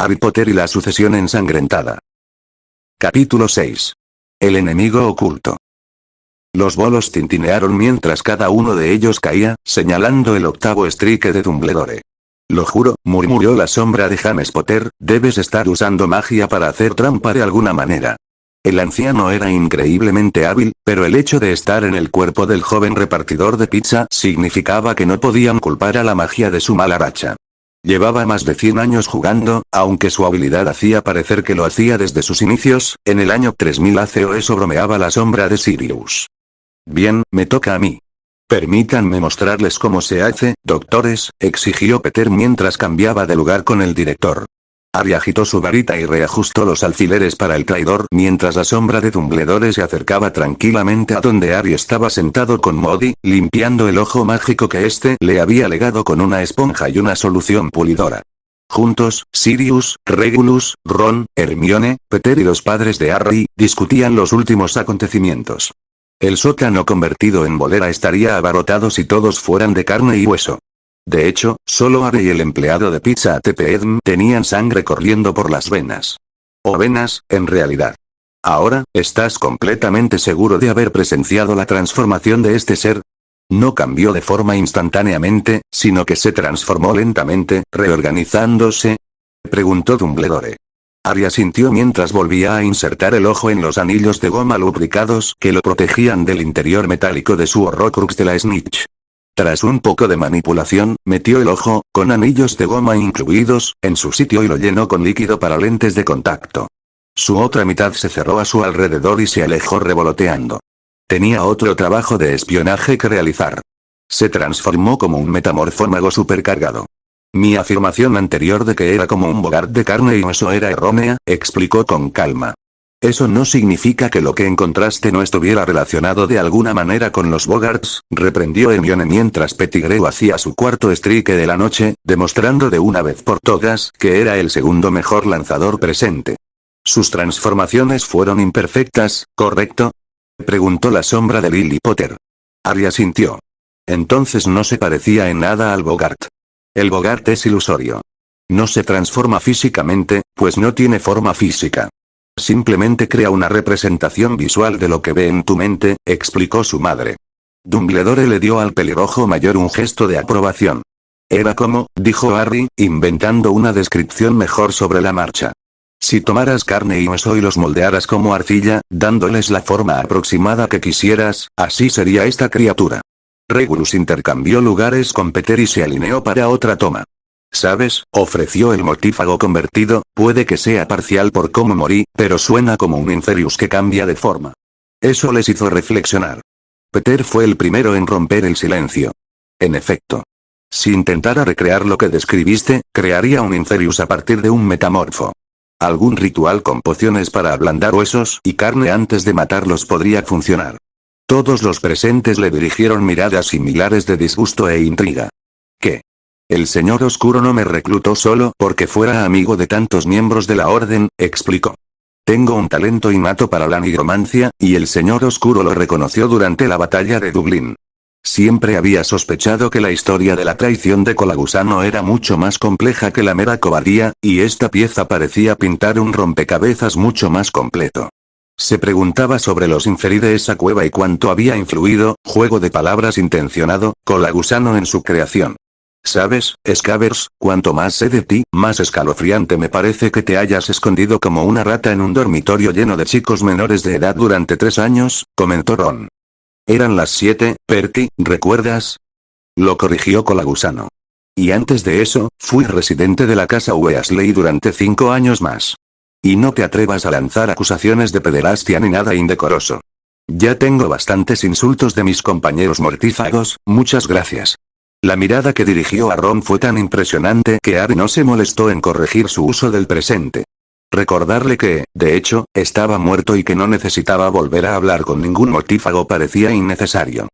Harry Potter y la sucesión ensangrentada. Capítulo 6. El enemigo oculto. Los bolos tintinearon mientras cada uno de ellos caía, señalando el octavo estrique de Dumbledore. Lo juro, murmuró la sombra de James Potter, debes estar usando magia para hacer trampa de alguna manera. El anciano era increíblemente hábil, pero el hecho de estar en el cuerpo del joven repartidor de pizza significaba que no podían culpar a la magia de su mala racha. Llevaba más de 100 años jugando, aunque su habilidad hacía parecer que lo hacía desde sus inicios, en el año 3000 ACO eso bromeaba la sombra de Sirius. Bien, me toca a mí. Permítanme mostrarles cómo se hace, doctores, exigió Peter mientras cambiaba de lugar con el director. Harry agitó su varita y reajustó los alfileres para el traidor mientras la sombra de Dumbledore se acercaba tranquilamente a donde Harry estaba sentado con Moody, limpiando el ojo mágico que éste le había legado con una esponja y una solución pulidora. Juntos, Sirius, Regulus, Ron, Hermione, Peter y los padres de Harry discutían los últimos acontecimientos. El sótano convertido en bolera estaría abarrotado si todos fueran de carne y hueso. De hecho, solo Harry y el empleado de Pizza ATP tenían sangre corriendo por las venas. O venas, en realidad. Ahora, ¿estás completamente seguro de haber presenciado la transformación de este ser? No cambió de forma instantáneamente, sino que se transformó lentamente, reorganizándose. Preguntó Dumbledore. Harry asintió mientras volvía a insertar el ojo en los anillos de goma lubricados que lo protegían del interior metálico de su Horrocrux de la Snitch. Tras un poco de manipulación, metió el ojo, con anillos de goma incluidos, en su sitio y lo llenó con líquido para lentes de contacto. Su otra mitad se cerró a su alrededor y se alejó revoloteando. Tenía otro trabajo de espionaje que realizar. Se transformó como un metamorfómago supercargado. Mi afirmación anterior de que era como un Bogart de carne y hueso era errónea, explicó con calma. Eso no significa que lo que encontraste no estuviera relacionado de alguna manera con los Bogarts, reprendió Hermione mientras Pettigrew hacía su cuarto estrique de la noche, demostrando de una vez por todas que era el segundo mejor lanzador presente. Sus transformaciones fueron imperfectas, ¿correcto? Preguntó la sombra de Lily Potter. Harry asintió. Entonces no se parecía en nada al Bogart. El Bogart es ilusorio. No se transforma físicamente, pues no tiene forma física. Simplemente crea una representación visual de lo que ve en tu mente, explicó su madre. Dumbledore le dio al pelirrojo mayor un gesto de aprobación. Era como, dijo Harry, inventando una descripción mejor sobre la marcha. Si tomaras carne y hueso y los moldearas como arcilla, dándoles la forma aproximada que quisieras, así sería esta criatura. Regulus intercambió lugares con Peter y se alineó para otra toma. ¿Sabes? Ofreció el mortífago convertido, puede que sea parcial por cómo morí, pero suena como un Inferius que cambia de forma. Eso les hizo reflexionar. Peter fue el primero en romper el silencio. En efecto. Si intentara recrear lo que describiste, crearía un Inferius a partir de un metamorfo. Algún ritual con pociones para ablandar huesos y carne antes de matarlos podría funcionar. Todos los presentes le dirigieron miradas similares de disgusto e intriga. ¿Qué? El señor oscuro no me reclutó solo porque fuera amigo de tantos miembros de la orden, explicó. Tengo un talento innato para la nigromancia, y el señor oscuro lo reconoció durante la batalla de Dublín. Siempre había sospechado que la historia de la traición de Colagusano era mucho más compleja que la mera cobardía, y esta pieza parecía pintar un rompecabezas mucho más completo. Se preguntaba sobre los Inferi de esa cueva y cuánto había influido, juego de palabras intencionado, Colagusano en su creación. ¿Sabes, Scavers, cuanto más sé de ti, más escalofriante me parece que te hayas escondido como una rata en un dormitorio lleno de chicos menores de edad durante 3 años, comentó Ron. Eran las 7, Percy, ¿recuerdas? Lo corrigió Colagusano. Y antes de eso, fui residente de la casa Weasley durante 5 años más. Y no te atrevas a lanzar acusaciones de pederastia ni nada indecoroso. Ya tengo bastantes insultos de mis compañeros mortífagos, muchas gracias. La mirada que dirigió a Ron fue tan impresionante que Harry no se molestó en corregir su uso del presente. Recordarle que, de hecho, estaba muerto y que no necesitaba volver a hablar con ningún mortífago parecía innecesario.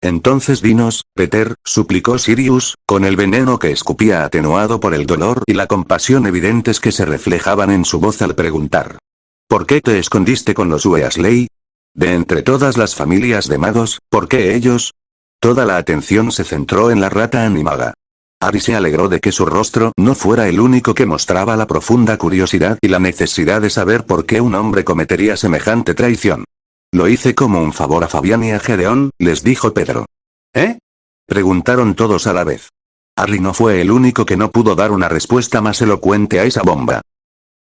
Entonces dinos, Peter, suplicó Sirius, con el veneno que escupía atenuado por el dolor y la compasión evidentes que se reflejaban en su voz al preguntar. ¿Por qué te escondiste con los Weasley? De entre todas las familias de magos, ¿por qué ellos? Toda la atención se centró en la rata animada. Harry se alegró de que su rostro no fuera el único que mostraba la profunda curiosidad y la necesidad de saber por qué un hombre cometería semejante traición. Lo hice como un favor a Fabián y a Gedeón, les dijo Pedro. ¿Eh? Preguntaron todos a la vez. Harry no fue el único que no pudo dar una respuesta más elocuente a esa bomba.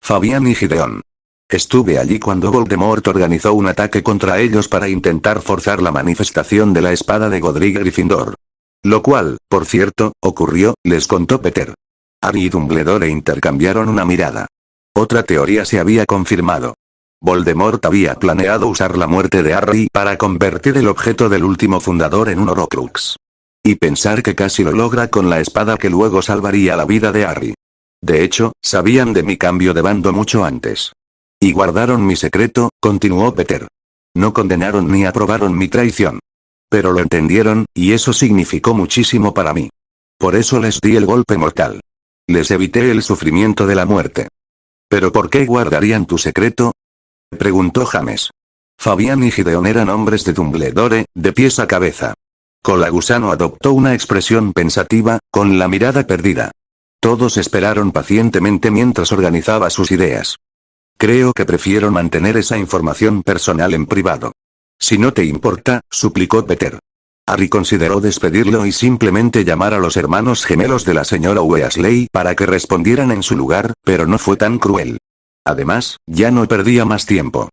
Fabián y Gedeón. Estuve allí cuando Voldemort organizó un ataque contra ellos para intentar forzar la manifestación de la espada de Godric Gryffindor. Lo cual, por cierto, ocurrió, les contó Peter. Harry y Dumbledore intercambiaron una mirada. Otra teoría se había confirmado. Voldemort había planeado usar la muerte de Harry para convertir el objeto del último fundador en un Horcrux. Y pensar que casi lo logra con la espada que luego salvaría la vida de Harry. De hecho, sabían de mi cambio de bando mucho antes. Y guardaron mi secreto, continuó Peter. No condenaron ni aprobaron mi traición. Pero lo entendieron, y eso significó muchísimo para mí. Por eso les di el golpe mortal. Les evité el sufrimiento de la muerte. ¿Pero por qué guardarían tu secreto?, preguntó James. Fabián y Gideon eran hombres de Dumbledore, de pies a cabeza. Colagusano adoptó una expresión pensativa, con la mirada perdida. Todos esperaron pacientemente mientras organizaba sus ideas. Creo que prefiero mantener esa información personal en privado. Si no te importa, suplicó Peter. Harry consideró despedirlo y simplemente llamar a los hermanos gemelos de la señora Weasley para que respondieran en su lugar, pero no fue tan cruel. Además, ya no perdía más tiempo.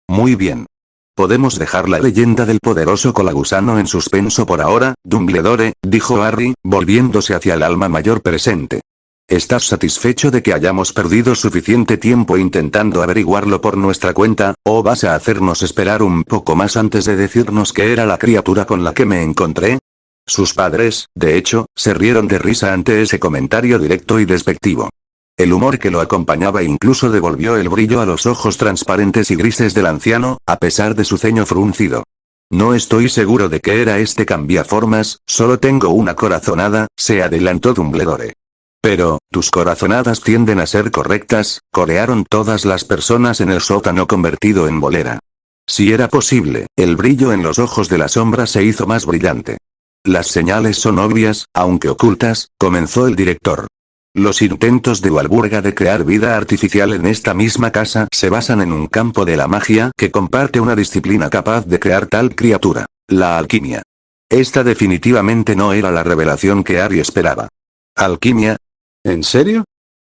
Muy bien. Podemos dejar la leyenda del poderoso Colagusano en suspenso por ahora, Dumbledore, dijo Harry, volviéndose hacia el alma mayor presente. ¿Estás satisfecho de que hayamos perdido suficiente tiempo intentando averiguarlo por nuestra cuenta, o vas a hacernos esperar un poco más antes de decirnos qué era la criatura con la que me encontré? Sus padres, de hecho, se rieron de risa ante ese comentario directo y despectivo. El humor que lo acompañaba incluso devolvió el brillo a los ojos transparentes y grises del anciano, a pesar de su ceño fruncido. No estoy seguro de qué era este cambiaformas, solo tengo una corazonada, se adelantó Dumbledore. Pero, tus corazonadas tienden a ser correctas, corearon todas las personas en el sótano convertido en bolera. Si era posible, el brillo en los ojos de la sombra se hizo más brillante. Las señales son obvias, aunque ocultas, comenzó el director. Los intentos de Walburga de crear vida artificial en esta misma casa se basan en un campo de la magia que comparte una disciplina capaz de crear tal criatura, la alquimia. Esta definitivamente no era la revelación que Harry esperaba. ¿Alquimia? ¿En serio?,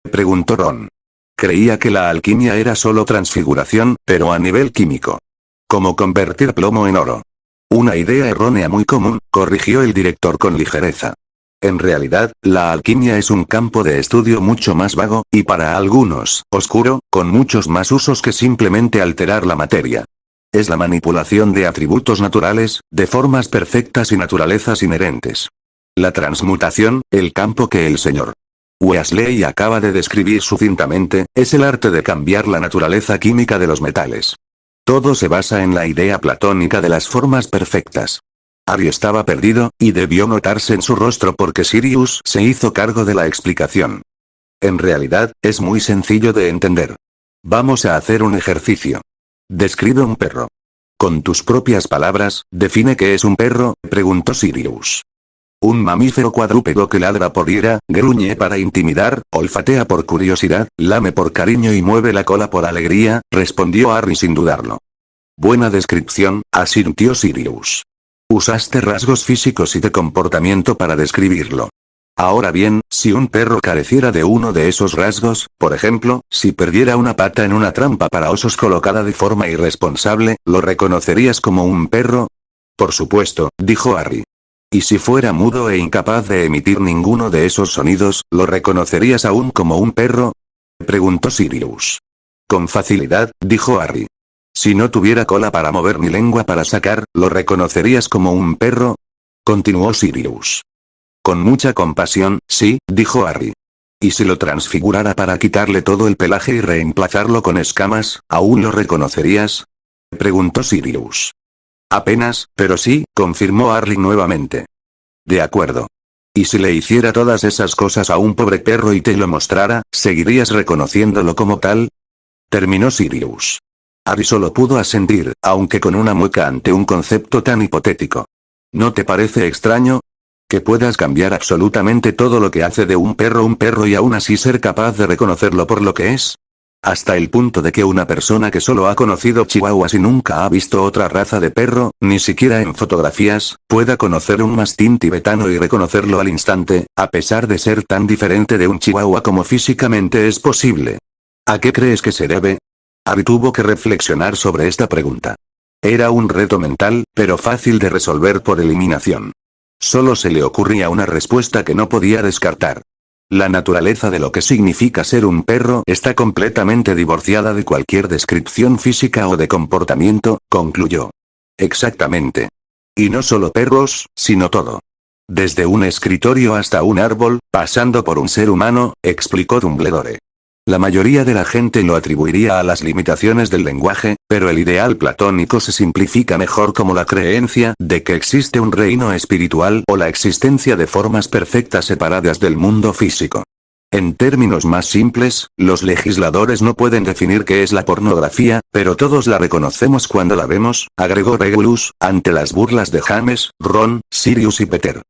preguntó Ron. Creía que la alquimia era solo transfiguración, pero a nivel químico. Como convertir plomo en oro. Una idea errónea muy común, corrigió el director con ligereza. En realidad, la alquimia es un campo de estudio mucho más vago, y para algunos, oscuro, con muchos más usos que simplemente alterar la materia. Es la manipulación de atributos naturales, de formas perfectas y naturalezas inherentes. La transmutación, el campo que el señor Weasley acaba de describir sucintamente, es el arte de cambiar la naturaleza química de los metales. Todo se basa en la idea platónica de las formas perfectas. Harry estaba perdido, y debió notarse en su rostro porque Sirius se hizo cargo de la explicación. En realidad, es muy sencillo de entender. Vamos a hacer un ejercicio. Describe un perro. Con tus propias palabras, define qué es un perro, preguntó Sirius. Un mamífero cuadrúpedo que ladra por ira, gruñe para intimidar, olfatea por curiosidad, lame por cariño y mueve la cola por alegría, respondió Harry sin dudarlo. Buena descripción, asintió Sirius. Usaste rasgos físicos y de comportamiento para describirlo. Ahora bien, si un perro careciera de uno de esos rasgos, por ejemplo, si perdiera una pata en una trampa para osos colocada de forma irresponsable, ¿lo reconocerías como un perro? Por supuesto, dijo Harry. ¿Y si fuera mudo e incapaz de emitir ninguno de esos sonidos, ¿lo reconocerías aún como un perro?, preguntó Sirius. Con facilidad, dijo Harry. Si no tuviera cola para mover ni lengua para sacar, ¿lo reconocerías como un perro?, continuó Sirius. Con mucha compasión, sí, dijo Harry. ¿Y si lo transfigurara para quitarle todo el pelaje y reemplazarlo con escamas, aún lo reconocerías?, preguntó Sirius. Apenas, pero sí, confirmó Harry nuevamente. De acuerdo. ¿Y si le hiciera todas esas cosas a un pobre perro y te lo mostrara, seguirías reconociéndolo como tal?, terminó Sirius. Harry solo pudo asentir, aunque con una mueca ante un concepto tan hipotético. ¿No te parece extraño? Que puedas cambiar absolutamente todo lo que hace de un perro y aún así ser capaz de reconocerlo por lo que es. Hasta el punto de que una persona que solo ha conocido chihuahuas y nunca ha visto otra raza de perro, ni siquiera en fotografías, pueda conocer un mastín tibetano y reconocerlo al instante, a pesar de ser tan diferente de un chihuahua como físicamente es posible. ¿A qué crees que se debe? Harry tuvo que reflexionar sobre esta pregunta. Era un reto mental, pero fácil de resolver por eliminación. Solo se le ocurría una respuesta que no podía descartar. La naturaleza de lo que significa ser un perro está completamente divorciada de cualquier descripción física o de comportamiento, concluyó. Exactamente. Y no solo perros, sino todo. Desde un escritorio hasta un árbol, pasando por un ser humano, explicó Dumbledore. La mayoría de la gente lo atribuiría a las limitaciones del lenguaje, pero el ideal platónico se simplifica mejor como la creencia de que existe un reino espiritual o la existencia de formas perfectas separadas del mundo físico. En términos más simples, los legisladores no pueden definir qué es la pornografía, pero todos la reconocemos cuando la vemos, agregó Regulus, ante las burlas de James, Ron, Sirius y Peter.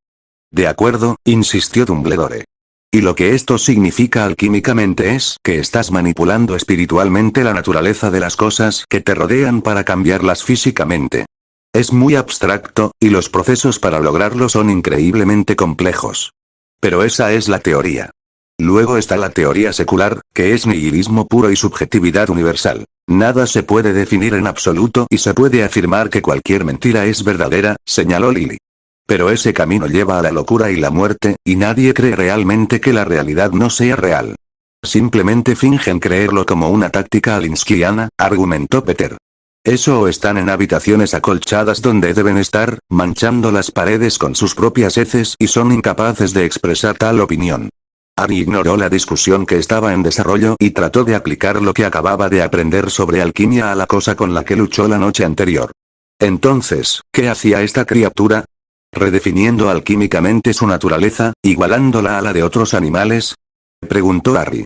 De acuerdo, insistió Dumbledore. Y lo que esto significa alquímicamente es que estás manipulando espiritualmente la naturaleza de las cosas que te rodean para cambiarlas físicamente. Es muy abstracto, y los procesos para lograrlo son increíblemente complejos. Pero esa es la teoría. Luego está la teoría secular, que es nihilismo puro y subjetividad universal. Nada se puede definir en absoluto y se puede afirmar que cualquier mentira es verdadera, señaló Lily. Pero ese camino lleva a la locura y la muerte, y nadie cree realmente que la realidad no sea real. Simplemente fingen creerlo como una táctica alinskiana, argumentó Peter. Eso o están en habitaciones acolchadas donde deben estar, manchando las paredes con sus propias heces y son incapaces de expresar tal opinión. Harry ignoró la discusión que estaba en desarrollo y trató de aplicar lo que acababa de aprender sobre alquimia a la cosa con la que luchó la noche anterior. Entonces, ¿qué hacía esta criatura? ¿Redefiniendo alquímicamente su naturaleza, igualándola a la de otros animales? Preguntó Harry.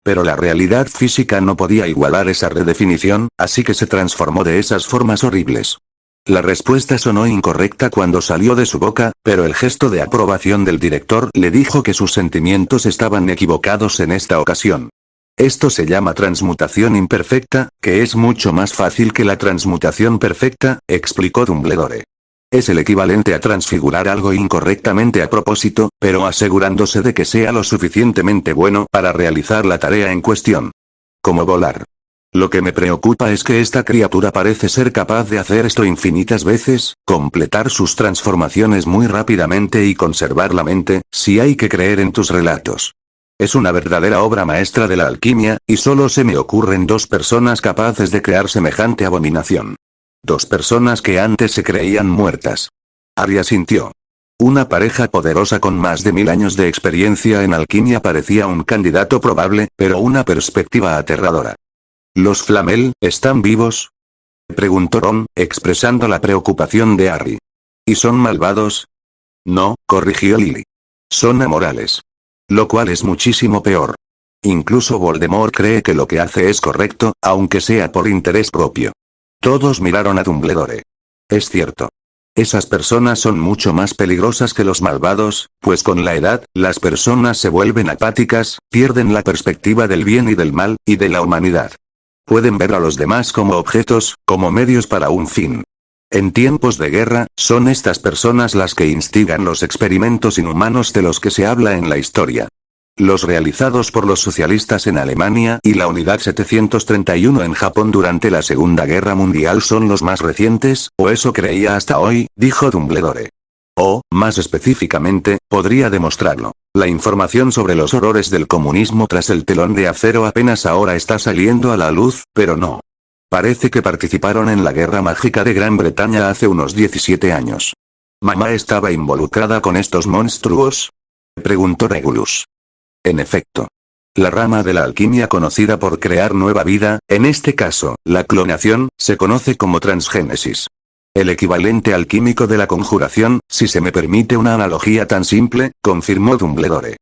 Pero la realidad física no podía igualar esa redefinición, así que se transformó de esas formas horribles. La respuesta sonó incorrecta cuando salió de su boca, pero el gesto de aprobación del director le dijo que sus sentimientos estaban equivocados en esta ocasión. Esto se llama transmutación imperfecta, que es mucho más fácil que la transmutación perfecta, explicó Dumbledore. Es el equivalente a transfigurar algo incorrectamente a propósito, pero asegurándose de que sea lo suficientemente bueno para realizar la tarea en cuestión. Como volar. Lo que me preocupa es que esta criatura parece ser capaz de hacer esto infinitas veces, completar sus transformaciones muy rápidamente y conservar la mente, si hay que creer en tus relatos. Es una verdadera obra maestra de la alquimia, y solo se me ocurren 2 personas capaces de crear semejante abominación. 2 personas que antes se creían muertas. Harry asintió. Una pareja poderosa con más de 1000 años de experiencia en alquimia parecía un candidato probable, pero una perspectiva aterradora. ¿Los Flamel están vivos? Preguntó Ron, expresando la preocupación de Harry. ¿Y son malvados? No, corrigió Lily. Son amorales. Lo cual es muchísimo peor. Incluso Voldemort cree que lo que hace es correcto, aunque sea por interés propio. Todos miraron a Dumbledore. Es cierto. Esas personas son mucho más peligrosas que los malvados, pues con la edad, las personas se vuelven apáticas, pierden la perspectiva del bien y del mal, y de la humanidad. Pueden ver a los demás como objetos, como medios para un fin. En tiempos de guerra, son estas personas las que instigan los experimentos inhumanos de los que se habla en la historia. Los realizados por los socialistas en Alemania y la Unidad 731 en Japón durante la Segunda Guerra Mundial son los más recientes, o eso creía hasta hoy, dijo Dumbledore. O, más específicamente, podría demostrarlo. La información sobre los horrores del comunismo tras el telón de acero apenas ahora está saliendo a la luz, pero no. Parece que participaron en la Guerra Mágica de Gran Bretaña hace unos 17 años. ¿Mamá estaba involucrada con estos monstruos? Preguntó Regulus. En efecto. La rama de la alquimia conocida por crear nueva vida, en este caso, la clonación, se conoce como transgénesis. El equivalente alquímico de la conjuración, si se me permite una analogía tan simple, confirmó Dumbledore.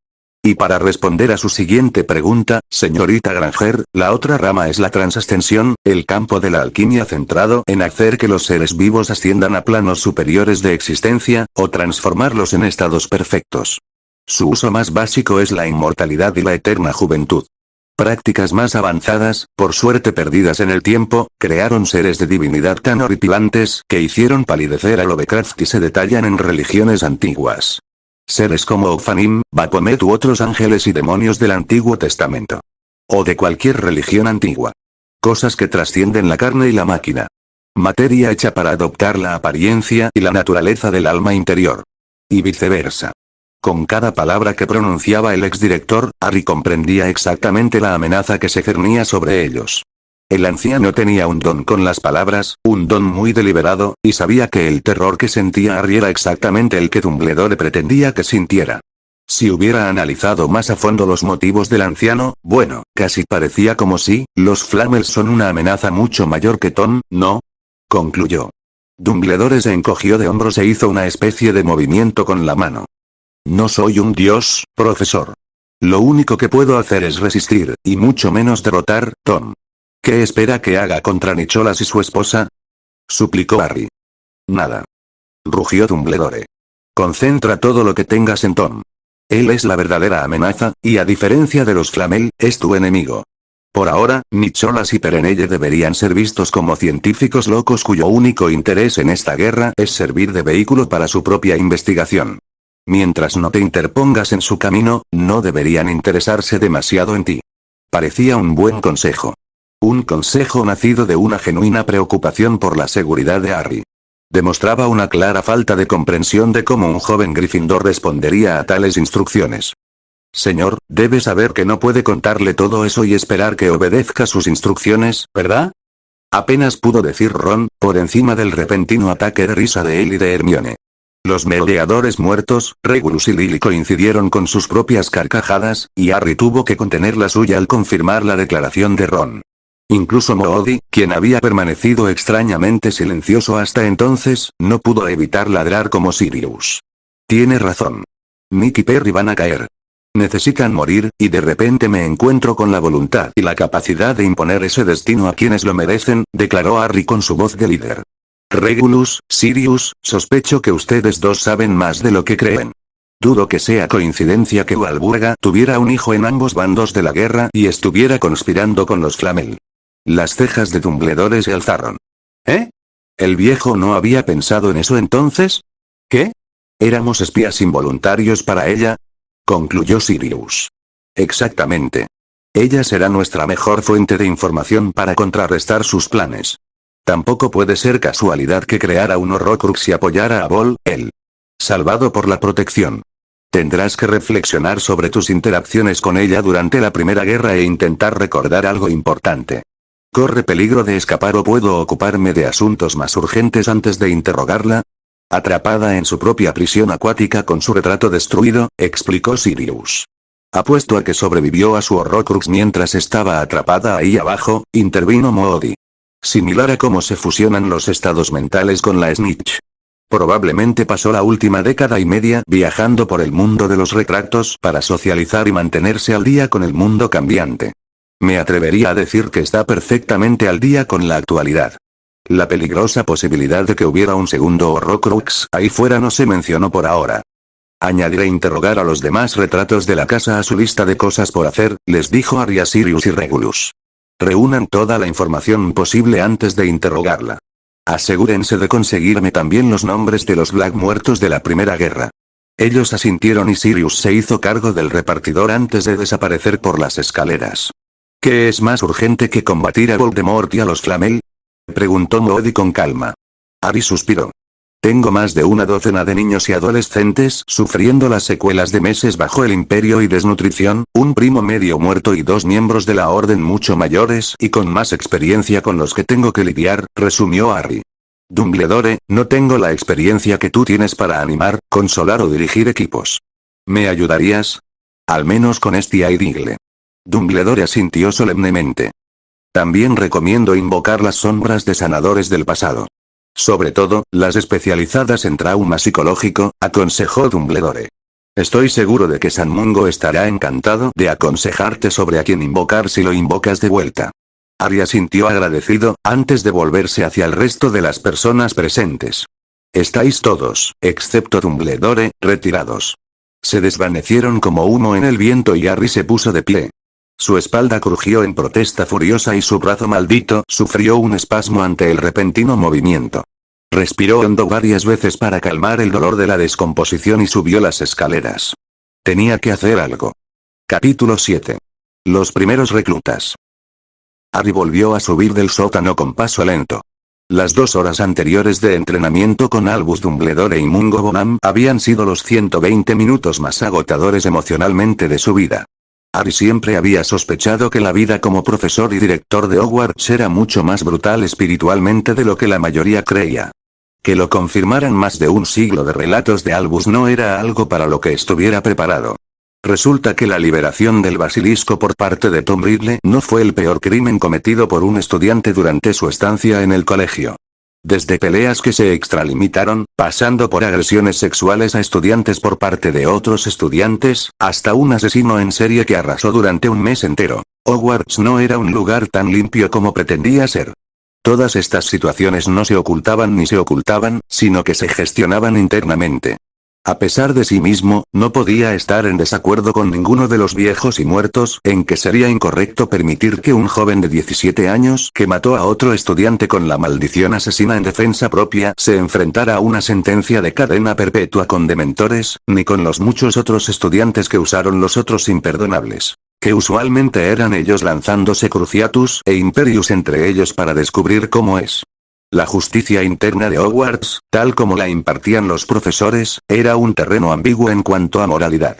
Y para responder a su siguiente pregunta, señorita Granger, la otra rama es la transascensión, el campo de la alquimia centrado en hacer que los seres vivos asciendan a planos superiores de existencia, o transformarlos en estados perfectos. Su uso más básico es la inmortalidad y la eterna juventud. Prácticas más avanzadas, por suerte perdidas en el tiempo, crearon seres de divinidad tan horripilantes que hicieron palidecer a Lovecraft y se detallan en religiones antiguas. Seres como Ophanim, Baphomet u otros ángeles y demonios del Antiguo Testamento. O de cualquier religión antigua. Cosas que trascienden la carne y la máquina. Materia hecha para adoptar la apariencia y la naturaleza del alma interior. Y viceversa. Con cada palabra que pronunciaba el exdirector, Harry comprendía exactamente la amenaza que se cernía sobre ellos. El anciano tenía un don con las palabras, un don muy deliberado, y sabía que el terror que sentía Harry era exactamente el que Dumbledore pretendía que sintiera. Si hubiera analizado más a fondo los motivos del anciano, bueno, casi parecía como si, los Flamels son una amenaza mucho mayor que Tom, ¿no? Concluyó. Dumbledore se encogió de hombros e hizo una especie de movimiento con la mano. No soy un dios, profesor. Lo único que puedo hacer es resistir, y mucho menos derrotar, Tom. ¿Qué espera que haga contra Nicholas y su esposa? Suplicó Harry. Nada. Rugió Dumbledore. Concentra todo lo que tengas en Tom. Él es la verdadera amenaza, y a diferencia de los Flamel, es tu enemigo. Por ahora, Nicholas y Perenelle deberían ser vistos como científicos locos cuyo único interés en esta guerra es servir de vehículo para su propia investigación. Mientras no te interpongas en su camino, no deberían interesarse demasiado en ti. Parecía un buen consejo. Un consejo nacido de una genuina preocupación por la seguridad de Harry. Demostraba una clara falta de comprensión de cómo un joven Gryffindor respondería a tales instrucciones. Señor, debe saber que no puede contarle todo eso y esperar que obedezca sus instrucciones, ¿verdad? Apenas pudo decir Ron, por encima del repentino ataque de risa de él y de Hermione. Los merodeadores muertos, Regulus y Lily coincidieron con sus propias carcajadas, y Harry tuvo que contener la suya al confirmar la declaración de Ron. Incluso Moody, quien había permanecido extrañamente silencioso hasta entonces, no pudo evitar ladrar como Sirius. Tiene razón. Nick y Perry van a caer. Necesitan morir, y de repente me encuentro con la voluntad y la capacidad de imponer ese destino a quienes lo merecen, declaró Harry con su voz de líder. Regulus, Sirius, sospecho que ustedes dos saben más de lo que creen. Dudo que sea coincidencia que Walburga tuviera un hijo en ambos bandos de la guerra y estuviera conspirando con los Flamel. Las cejas de Dumbledore se alzaron. ¿Eh? ¿El viejo no había pensado en eso entonces? ¿Qué? ¿Éramos espías involuntarios para ella? Concluyó Sirius. Exactamente. Ella será nuestra mejor fuente de información para contrarrestar sus planes. Tampoco puede ser casualidad que creara un Horrocrux y apoyara a Vol, él. Salvado por la protección. Tendrás que reflexionar sobre tus interacciones con ella durante la Primera Guerra e intentar recordar algo importante. ¿Corre peligro de escapar o puedo ocuparme de asuntos más urgentes antes de interrogarla? Atrapada en su propia prisión acuática con su retrato destruido, explicó Sirius. Apuesto a que sobrevivió a su Horrocrux mientras estaba atrapada ahí abajo, intervino Moody. Similar a cómo se fusionan los estados mentales con la Snitch. Probablemente pasó la última década y media viajando por el mundo de los retratos para socializar y mantenerse al día con el mundo cambiante. Me atrevería a decir que está perfectamente al día con la actualidad. La peligrosa posibilidad de que hubiera un segundo Horrocrux ahí fuera no se mencionó por ahora. Añadiré interrogar a los demás retratos de la casa a su lista de cosas por hacer, les dijo Harry a Sirius y Regulus. Reúnan toda la información posible antes de interrogarla. Asegúrense de conseguirme también los nombres de los Black muertos de la Primera Guerra. Ellos asintieron y Sirius se hizo cargo del repartidor antes de desaparecer por las escaleras. ¿Qué es más urgente que combatir a Voldemort y a los Flamel? Preguntó Moody con calma. Harry suspiró. Tengo más de una docena de niños y adolescentes sufriendo las secuelas de meses bajo el imperio y desnutrición, un primo medio muerto y 2 miembros de la orden mucho mayores y con más experiencia con los que tengo que lidiar, resumió Harry. Dumbledore, no tengo la experiencia que tú tienes para animar, consolar o dirigir equipos. ¿Me ayudarías? Al menos con este Aidigle. Dumbledore asintió solemnemente. También recomiendo invocar las sombras de sanadores del pasado. Sobre todo, las especializadas en trauma psicológico, aconsejó Dumbledore. Estoy seguro de que San Mungo estará encantado de aconsejarte sobre a quién invocar si lo invocas de vuelta. Harry asintió agradecido, antes de volverse hacia el resto de las personas presentes. Estáis todos, excepto Dumbledore, retirados. Se desvanecieron como humo en el viento y Harry se puso de pie. Su espalda crujió en protesta furiosa y su brazo maldito sufrió un espasmo ante el repentino movimiento. Respiró hondo varias veces para calmar el dolor de la descomposición y subió las escaleras. Tenía que hacer algo. Capítulo 7. Los primeros reclutas. Harry volvió a subir del sótano con paso lento. Las 2 horas anteriores de entrenamiento con Albus Dumbledore y Mungo Bonham habían sido los 120 minutos más agotadores emocionalmente de su vida. Harry siempre había sospechado que la vida como profesor y director de Hogwarts era mucho más brutal espiritualmente de lo que la mayoría creía. Que lo confirmaran más de un siglo de relatos de Albus no era algo para lo que estuviera preparado. Resulta que la liberación del basilisco por parte de Tom Riddle no fue el peor crimen cometido por un estudiante durante su estancia en el colegio. Desde peleas que se extralimitaron, pasando por agresiones sexuales a estudiantes por parte de otros estudiantes, hasta un asesino en serie que arrasó durante un mes entero. Hogwarts no era un lugar tan limpio como pretendía ser. Todas estas situaciones no se ocultaban ni se ocultaban, sino que se gestionaban internamente. A pesar de sí mismo, no podía estar en desacuerdo con ninguno de los viejos y muertos en que sería incorrecto permitir que un joven de 17 años que mató a otro estudiante con la maldición asesina en defensa propia se enfrentara a una sentencia de cadena perpetua con dementores, ni con los muchos otros estudiantes que usaron los otros imperdonables. Que usualmente eran ellos lanzándose Cruciatus e Imperius entre ellos para descubrir cómo es. La justicia interna de Hogwarts, tal como la impartían los profesores, era un terreno ambiguo en cuanto a moralidad.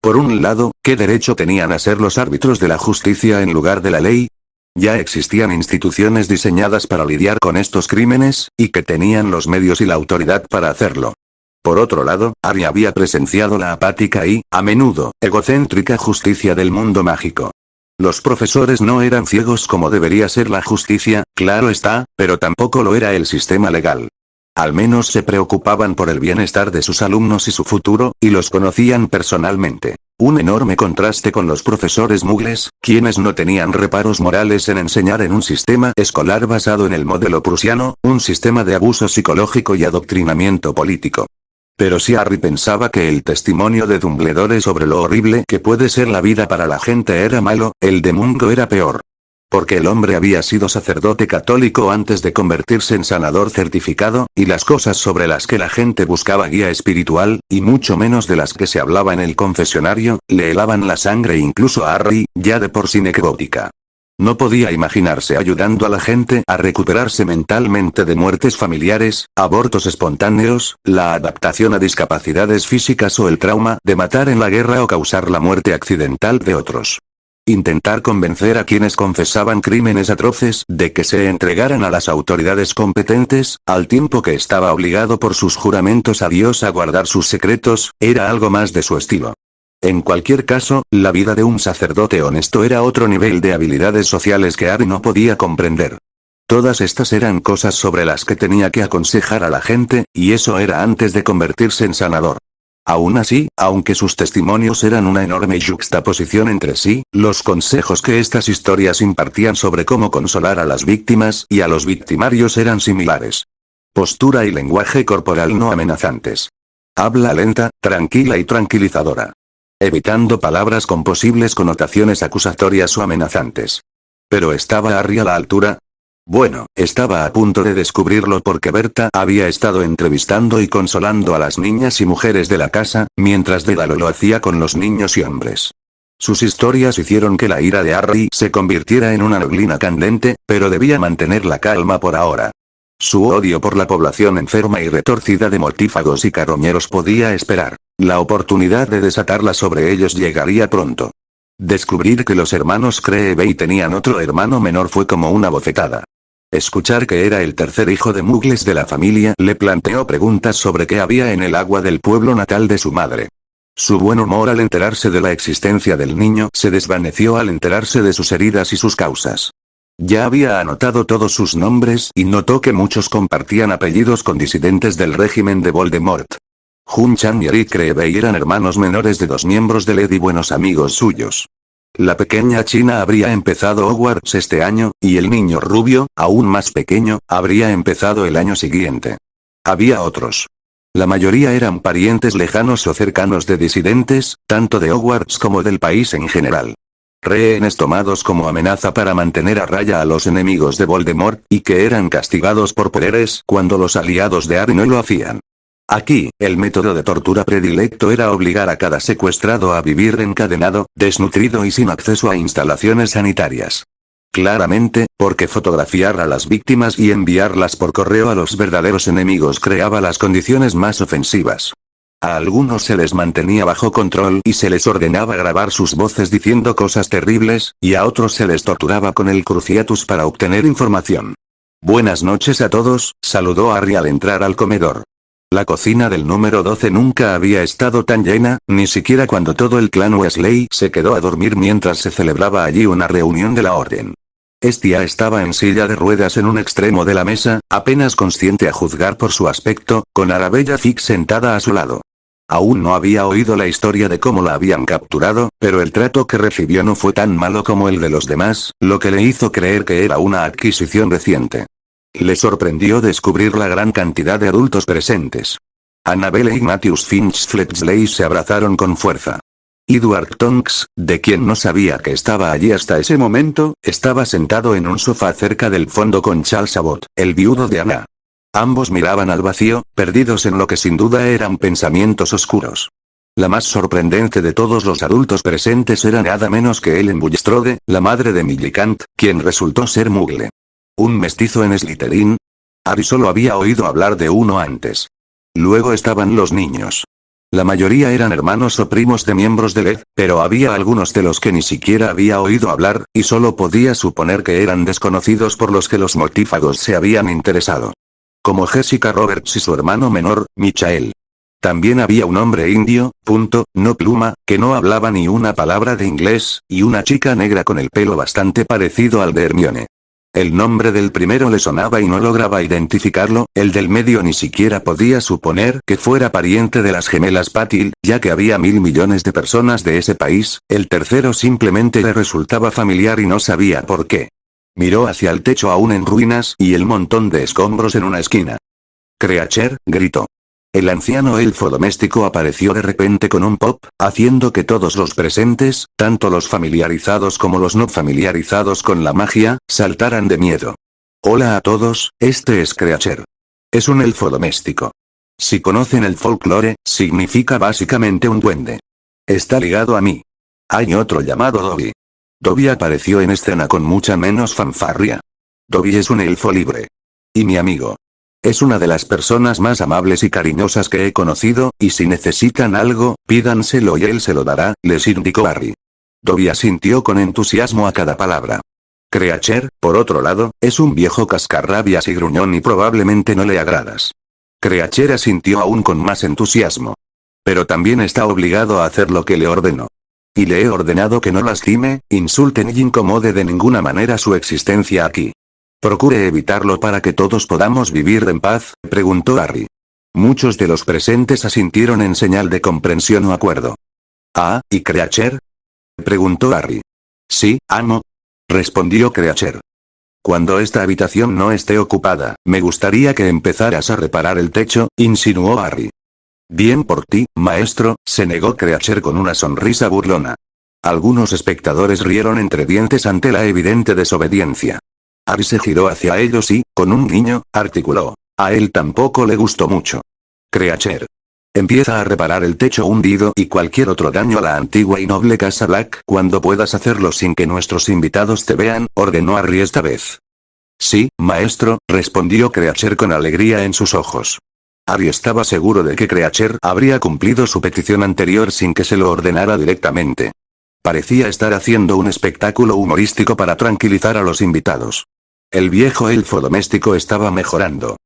Por un lado, ¿qué derecho tenían a ser los árbitros de la justicia en lugar de la ley? Ya existían instituciones diseñadas para lidiar con estos crímenes, y que tenían los medios y la autoridad para hacerlo. Por otro lado, Harry había presenciado la apática y, a menudo, egocéntrica justicia del mundo mágico. Los profesores no eran ciegos como debería ser la justicia, claro está, pero tampoco lo era el sistema legal. Al menos se preocupaban por el bienestar de sus alumnos y su futuro, y los conocían personalmente. Un enorme contraste con los profesores muggles, quienes no tenían reparos morales en enseñar en un sistema escolar basado en el modelo prusiano, un sistema de abuso psicológico y adoctrinamiento político. Pero si Harry pensaba que el testimonio de Dumbledore sobre lo horrible que puede ser la vida para la gente era malo, el de Mungo era peor. Porque el hombre había sido sacerdote católico antes de convertirse en sanador certificado, y las cosas sobre las que la gente buscaba guía espiritual, y mucho menos de las que se hablaba en el confesionario, le helaban la sangre incluso a Harry, ya de por sí necrótica. No podía imaginarse ayudando a la gente a recuperarse mentalmente de muertes familiares, abortos espontáneos, la adaptación a discapacidades físicas o el trauma de matar en la guerra o causar la muerte accidental de otros. Intentar convencer a quienes confesaban crímenes atroces de que se entregaran a las autoridades competentes, al tiempo que estaba obligado por sus juramentos a Dios a guardar sus secretos, era algo más de su estilo. En cualquier caso, la vida de un sacerdote honesto era otro nivel de habilidades sociales que Harry no podía comprender. Todas estas eran cosas sobre las que tenía que aconsejar a la gente, y eso era antes de convertirse en sanador. Aún así, aunque sus testimonios eran una enorme yuxtaposición entre sí, los consejos que estas historias impartían sobre cómo consolar a las víctimas y a los victimarios eran similares. Postura y lenguaje corporal no amenazantes. Habla lenta, tranquila y tranquilizadora. Evitando palabras con posibles connotaciones acusatorias o amenazantes. ¿Pero estaba Harry a la altura? Bueno, estaba a punto de descubrirlo porque Berta había estado entrevistando y consolando a las niñas y mujeres de la casa, mientras Dédalo lo hacía con los niños y hombres. Sus historias hicieron que la ira de Harry se convirtiera en una neblina candente, pero debía mantener la calma por ahora. Su odio por la población enferma y retorcida de mortífagos y carroñeros podía esperar. La oportunidad de desatarla sobre ellos llegaría pronto. Descubrir que los hermanos Creevey tenían otro hermano menor fue como una bofetada. Escuchar que era el tercer hijo de muggles de la familia le planteó preguntas sobre qué había en el agua del pueblo natal de su madre. Su buen humor al enterarse de la existencia del niño se desvaneció al enterarse de sus heridas y sus causas. Ya había anotado todos sus nombres y notó que muchos compartían apellidos con disidentes del régimen de Voldemort. Jun-chan y Eric Krebe eran hermanos menores de 2 miembros de LED y buenos amigos suyos. La pequeña China habría empezado Hogwarts este año, y el niño rubio, aún más pequeño, habría empezado el año siguiente. Había otros. La mayoría eran parientes lejanos o cercanos de disidentes, tanto de Hogwarts como del país en general. Rehenes tomados como amenaza para mantener a raya a los enemigos de Voldemort, y que eran castigados por poderes cuando los aliados de Harry no lo hacían. Aquí, el método de tortura predilecto era obligar a cada secuestrado a vivir encadenado, desnutrido y sin acceso a instalaciones sanitarias. Claramente, porque fotografiar a las víctimas y enviarlas por correo a los verdaderos enemigos creaba las condiciones más ofensivas. A algunos se les mantenía bajo control y se les ordenaba grabar sus voces diciendo cosas terribles, y a otros se les torturaba con el Cruciatus para obtener información. Buenas noches a todos, saludó Harry al entrar al comedor. La cocina del número 12 nunca había estado tan llena, ni siquiera cuando todo el clan Weasley se quedó a dormir mientras se celebraba allí una reunión de la orden. Estia estaba en silla de ruedas en un extremo de la mesa, apenas consciente a juzgar por su aspecto, con Arabella Fix sentada a su lado. Aún no había oído la historia de cómo la habían capturado, pero el trato que recibió no fue tan malo como el de los demás, lo que le hizo creer que era una adquisición reciente. Le sorprendió descubrir la gran cantidad de adultos presentes. Annabelle e Ignatius Finch Fletchley se abrazaron con fuerza. Edward Tonks, de quien no sabía que estaba allí hasta ese momento, estaba sentado en un sofá cerca del fondo con Charles Abbott, el viudo de Anna. Ambos miraban al vacío, perdidos en lo que sin duda eran pensamientos oscuros. La más sorprendente de todos los adultos presentes era nada menos que Ellen Bulstrode, la madre de Millicent, quien resultó ser Muggle. ¿Un mestizo en Slytherin? Harry solo había oído hablar de uno antes. Luego estaban los niños. La mayoría eran hermanos o primos de miembros de LED, pero había algunos de los que ni siquiera había oído hablar, y solo podía suponer que eran desconocidos por los que los mortífagos se habían interesado. Como Jessica Roberts y su hermano menor, Michael. También había un hombre indio, no pluma, que no hablaba ni una palabra de inglés, y una chica negra con el pelo bastante parecido al de Hermione. El nombre del primero le sonaba y no lograba identificarlo, el del medio ni siquiera podía suponer que fuera pariente de las gemelas Patil, ya que había 1.000 millones de personas de ese país, el tercero simplemente le resultaba familiar y no sabía por qué. Miró hacia el techo aún en ruinas y el montón de escombros en una esquina. «Creature», gritó. El anciano elfo doméstico apareció de repente con un pop, haciendo que todos los presentes, tanto los familiarizados como los no familiarizados con la magia, saltaran de miedo. Hola a todos, este es Creature. Es un elfo doméstico. Si conocen el folclore, significa básicamente un duende. Está ligado a mí. Hay otro llamado Dobby. Dobby apareció en escena con mucha menos fanfarria. Dobby es un elfo libre. Y mi amigo. Es una de las personas más amables y cariñosas que he conocido, y si necesitan algo, pídanselo y él se lo dará, les indicó Harry. Dobby asintió con entusiasmo a cada palabra. Creature, por otro lado, es un viejo cascarrabias y gruñón y probablemente no le agradas. Creature asintió aún con más entusiasmo. Pero también está obligado a hacer lo que le ordeno. Y le he ordenado que no lastime, insulte ni incomode de ninguna manera su existencia aquí. ¿Procure evitarlo para que todos podamos vivir en paz?, preguntó Harry. Muchos de los presentes asintieron en señal de comprensión o acuerdo. «Ah, ¿y Creature?», preguntó Harry. «Sí, amo», respondió Creature. «Cuando esta habitación no esté ocupada, me gustaría que empezaras a reparar el techo», insinuó Harry. «Bien por ti, maestro», se negó Creature con una sonrisa burlona. Algunos espectadores rieron entre dientes ante la evidente desobediencia. Harry se giró hacia ellos y, con un guiño, articuló. A él tampoco le gustó mucho. Creature. Empieza a reparar el techo hundido y cualquier otro daño a la antigua y noble casa Black cuando puedas hacerlo sin que nuestros invitados te vean, ordenó Harry esta vez. Sí, maestro, respondió Creature con alegría en sus ojos. Harry estaba seguro de que Creature habría cumplido su petición anterior sin que se lo ordenara directamente. Parecía estar haciendo un espectáculo humorístico para tranquilizar a los invitados. El viejo elfo doméstico estaba mejorando.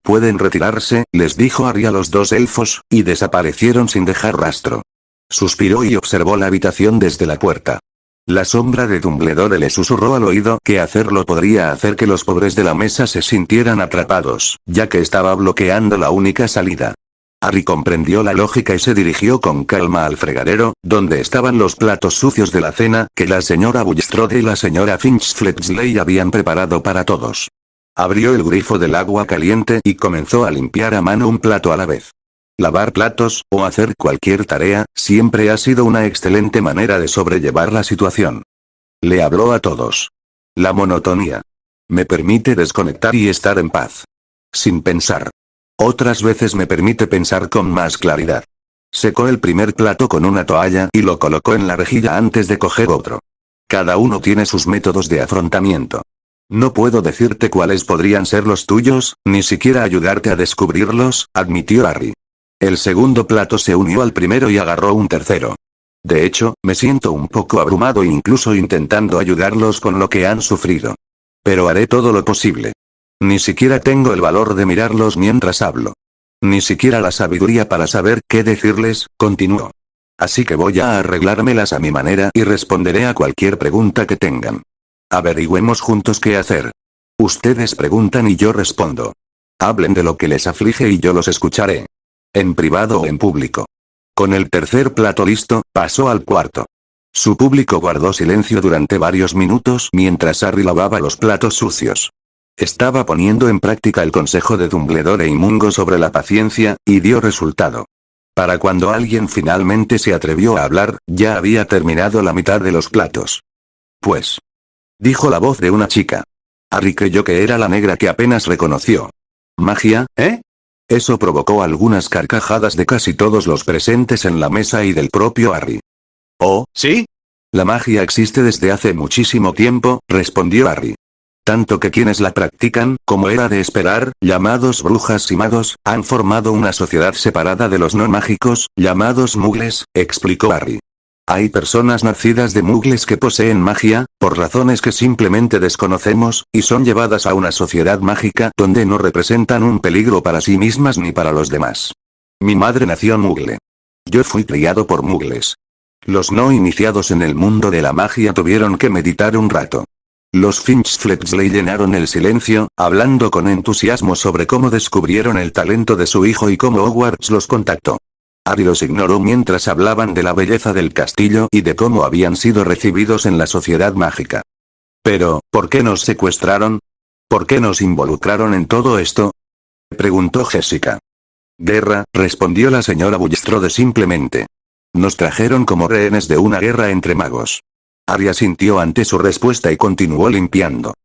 «Pueden retirarse», les dijo Harry a los dos elfos, y desaparecieron sin dejar rastro. Suspiró y observó la habitación desde la puerta. La sombra de Dumbledore le susurró al oído que hacerlo podría hacer que los pobres de la mesa se sintieran atrapados, ya que estaba bloqueando la única salida. Harry comprendió la lógica y se dirigió con calma al fregadero, donde estaban los platos sucios de la cena que la señora Bulstrode y la señora Finch Fletchley habían preparado para todos. Abrió el grifo del agua caliente y comenzó a limpiar a mano un plato a la vez. Lavar platos, o hacer cualquier tarea, siempre ha sido una excelente manera de sobrellevar la situación. Le habló a todos. La monotonía me permite desconectar y estar en paz. Sin pensar. Otras veces me permite pensar con más claridad. Secó el primer plato con una toalla y lo colocó en la rejilla antes de coger otro. Cada uno tiene sus métodos de afrontamiento. No puedo decirte cuáles podrían ser los tuyos, ni siquiera ayudarte a descubrirlos, admitió Harry. El segundo plato se unió al primero y agarró un tercero. De hecho, me siento un poco abrumado incluso intentando ayudarlos con lo que han sufrido. Pero haré todo lo posible. Ni siquiera tengo el valor de mirarlos mientras hablo. Ni siquiera la sabiduría para saber qué decirles, continuó. Así que voy a arreglármelas a mi manera y responderé a cualquier pregunta que tengan. Averigüemos juntos qué hacer. Ustedes preguntan y yo respondo. Hablen de lo que les aflige y yo los escucharé. En privado o en público. Con el tercer plato listo, pasó al cuarto. Su público guardó silencio durante varios minutos mientras Harry lavaba los platos sucios. Estaba poniendo en práctica el consejo de Dumbledore y Mungo sobre la paciencia, y dio resultado. Para cuando alguien finalmente se atrevió a hablar, ya había terminado la mitad de los platos. Pues. Dijo la voz de una chica. Harry creyó que era la negra que apenas reconoció. ¿Magia, eh? Eso provocó algunas carcajadas de casi todos los presentes en la mesa y del propio Harry. ¿Oh, sí? La magia existe desde hace muchísimo tiempo, respondió Harry. Tanto que quienes la practican, como era de esperar, llamados brujas y magos, han formado una sociedad separada de los no mágicos, llamados mugles, explicó Harry. Hay personas nacidas de mugles que poseen magia, por razones que simplemente desconocemos, y son llevadas a una sociedad mágica donde no representan un peligro para sí mismas ni para los demás. Mi madre nació mugle. Yo fui criado por mugles. Los no iniciados en el mundo de la magia tuvieron que meditar un rato. Los Finch Fletchley llenaron el silencio, hablando con entusiasmo sobre cómo descubrieron el talento de su hijo y cómo Hogwarts los contactó. Harry los ignoró mientras hablaban de la belleza del castillo y de cómo habían sido recibidos en la sociedad mágica. Pero, ¿por qué nos secuestraron? ¿Por qué nos involucraron en todo esto? Preguntó Jessica. Guerra, respondió la señora Bulstrode simplemente. Nos trajeron como rehenes de una guerra entre magos. Harry asintió ante su respuesta y continuó limpiando.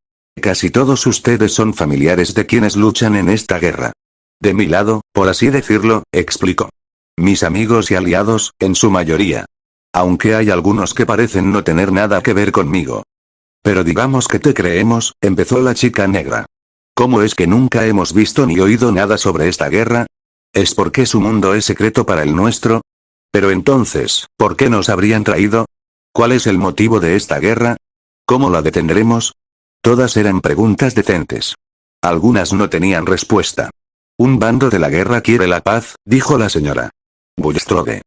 Casi todos ustedes son familiares de quienes luchan en esta guerra. De mi lado, por así decirlo, explicó. Mis amigos y aliados, en su mayoría. Aunque hay algunos que parecen no tener nada que ver conmigo. Pero digamos que te creemos, empezó la chica negra. ¿Cómo es que nunca hemos visto ni oído nada sobre esta guerra? ¿Es porque su mundo es secreto para el nuestro? Pero entonces, ¿por qué nos habrían traído? ¿Cuál es el motivo de esta guerra? ¿Cómo la detendremos? Todas eran preguntas decentes. Algunas no tenían respuesta. Un bando de la guerra quiere la paz, dijo la señora Bulstrode.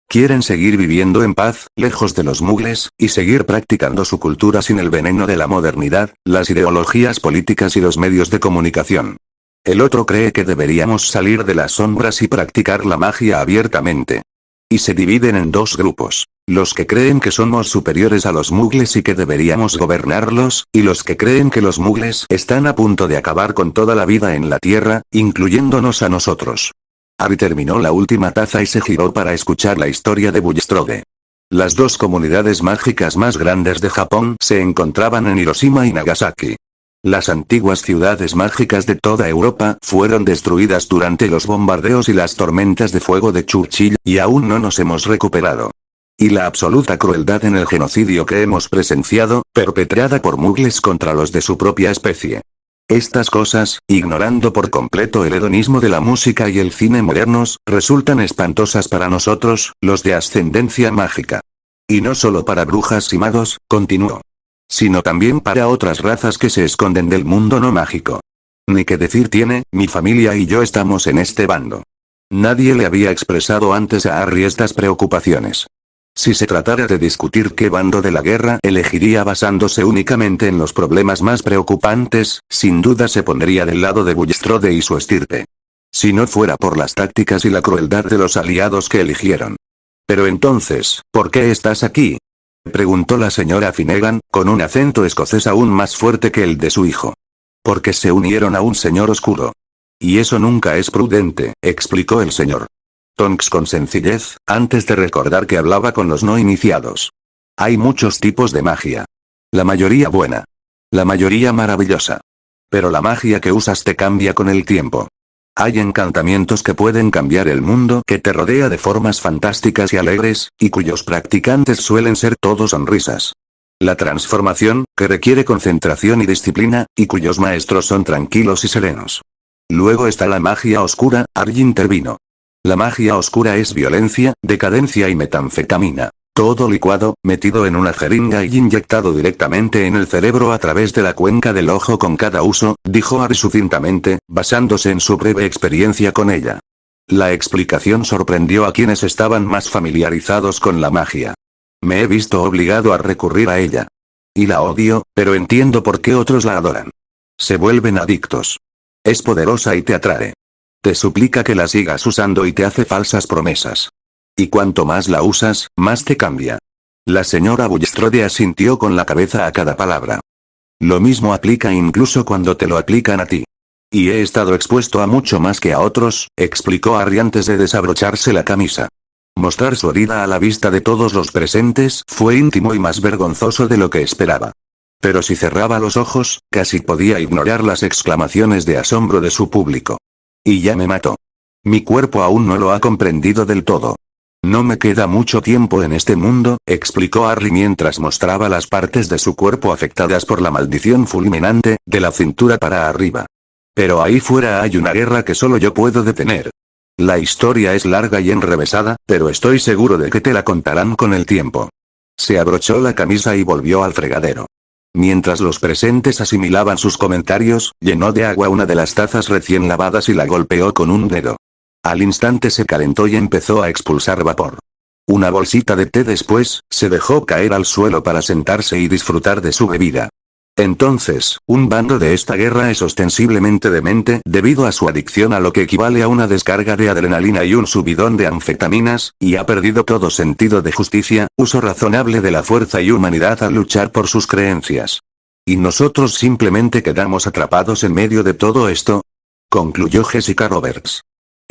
Quieren seguir viviendo en paz, lejos de los mugles, y seguir practicando su cultura sin el veneno de la modernidad, las ideologías políticas y los medios de comunicación. El otro cree que deberíamos salir de las sombras y practicar la magia abiertamente. Y se dividen en dos grupos. Los que creen que somos superiores a los mugles y que deberíamos gobernarlos, y los que creen que los mugles están a punto de acabar con toda la vida en la Tierra, incluyéndonos a nosotros. Harry terminó la última taza y se giró para escuchar la historia de Bulstrode. Las dos comunidades mágicas más grandes de Japón se encontraban en Hiroshima y Nagasaki. Las antiguas ciudades mágicas de toda Europa fueron destruidas durante los bombardeos y las tormentas de fuego de Churchill, y aún no nos hemos recuperado. Y la absoluta crueldad en el genocidio que hemos presenciado, perpetrada por mugles contra los de su propia especie. Estas cosas, ignorando por completo el hedonismo de la música y el cine modernos, resultan espantosas para nosotros, los de ascendencia mágica. Y no solo para brujas y magos, continuó. Sino también para otras razas que se esconden del mundo no mágico. Ni qué decir tiene, mi familia y yo estamos en este bando. Nadie le había expresado antes a Harry estas preocupaciones. Si se tratara de discutir qué bando de la guerra elegiría basándose únicamente en los problemas más preocupantes, sin duda se pondría del lado de Bulstrode y su estirpe. Si no fuera por las tácticas y la crueldad de los aliados que eligieron. Pero entonces, ¿por qué estás aquí? Preguntó la señora Finnegan, con un acento escocés aún más fuerte que el de su hijo. Porque se unieron a un señor oscuro. Y eso nunca es prudente, explicó el señor Tonks con sencillez, antes de recordar que hablaba con los no iniciados. Hay muchos tipos de magia. La mayoría buena. La mayoría maravillosa. Pero la magia que usas te cambia con el tiempo. Hay encantamientos que pueden cambiar el mundo que te rodea de formas fantásticas y alegres, y cuyos practicantes suelen ser todos sonrisas. La transformación, que requiere concentración y disciplina, y cuyos maestros son tranquilos y serenos. Luego está la magia oscura, Argy intervino. La magia oscura es violencia, decadencia y metanfetamina. Todo licuado, metido en una jeringa y inyectado directamente en el cerebro a través de la cuenca del ojo con cada uso, dijo Argy sucintamente, basándose en su breve experiencia con ella. La explicación sorprendió a quienes estaban más familiarizados con la magia. Me he visto obligado a recurrir a ella. Y la odio, pero entiendo por qué otros la adoran. Se vuelven adictos. Es poderosa y te atrae. Te suplica que la sigas usando y te hace falsas promesas. Y cuanto más la usas, más te cambia. La señora Bulstrode asintió con la cabeza a cada palabra. Lo mismo aplica incluso cuando te lo aplican a ti. Y he estado expuesto a mucho más que a otros, explicó Argy antes de desabrocharse la camisa. Mostrar su herida a la vista de todos los presentes fue íntimo y más vergonzoso de lo que esperaba. Pero si cerraba los ojos, casi podía ignorar las exclamaciones de asombro de su público. Y ya me mató. Mi cuerpo aún no lo ha comprendido del todo. No me queda mucho tiempo en este mundo, explicó Argy mientras mostraba las partes de su cuerpo afectadas por la maldición fulminante, de la cintura para arriba. Pero ahí fuera hay una guerra que solo yo puedo detener. La historia es larga y enrevesada, pero estoy seguro de que te la contarán con el tiempo. Se abrochó la camisa y volvió al fregadero. Mientras los presentes asimilaban sus comentarios, llenó de agua una de las tazas recién lavadas y la golpeó con un dedo. Al instante se calentó y empezó a expulsar vapor. Una bolsita de té después, se dejó caer al suelo para sentarse y disfrutar de su bebida. Entonces, un bando de esta guerra es ostensiblemente demente debido a su adicción a lo que equivale a una descarga de adrenalina y un subidón de anfetaminas, y ha perdido todo sentido de justicia, uso razonable de la fuerza y humanidad al luchar por sus creencias. ¿Y nosotros simplemente quedamos atrapados en medio de todo esto? Concluyó Jessica Roberts.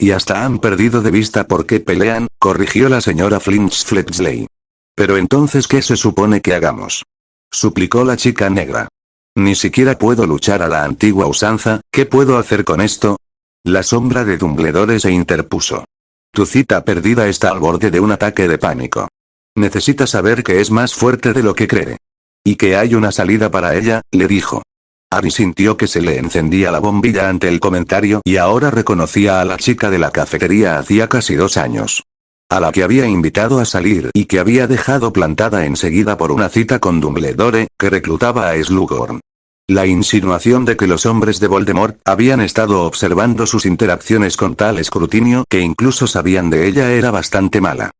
Y hasta han perdido de vista por qué pelean, corrigió la señora Fletchley. Pero entonces ¿qué se supone que hagamos? Suplicó la chica negra. Ni siquiera puedo luchar a la antigua usanza, ¿qué puedo hacer con esto? La sombra de Dumbledore se interpuso. Tu cita perdida está al borde de un ataque de pánico. Necesita saber que es más fuerte de lo que cree. Y que hay una salida para ella, le dijo. Argy sintió que se le encendía la bombilla ante el comentario y ahora reconocía a la chica de la cafetería hacía casi 2 años. A la que había invitado a salir y que había dejado plantada enseguida por una cita con Dumbledore, que reclutaba a Slughorn. La insinuación de que los hombres de Voldemort habían estado observando sus interacciones con tal escrutinio que incluso sabían de ella era bastante mala.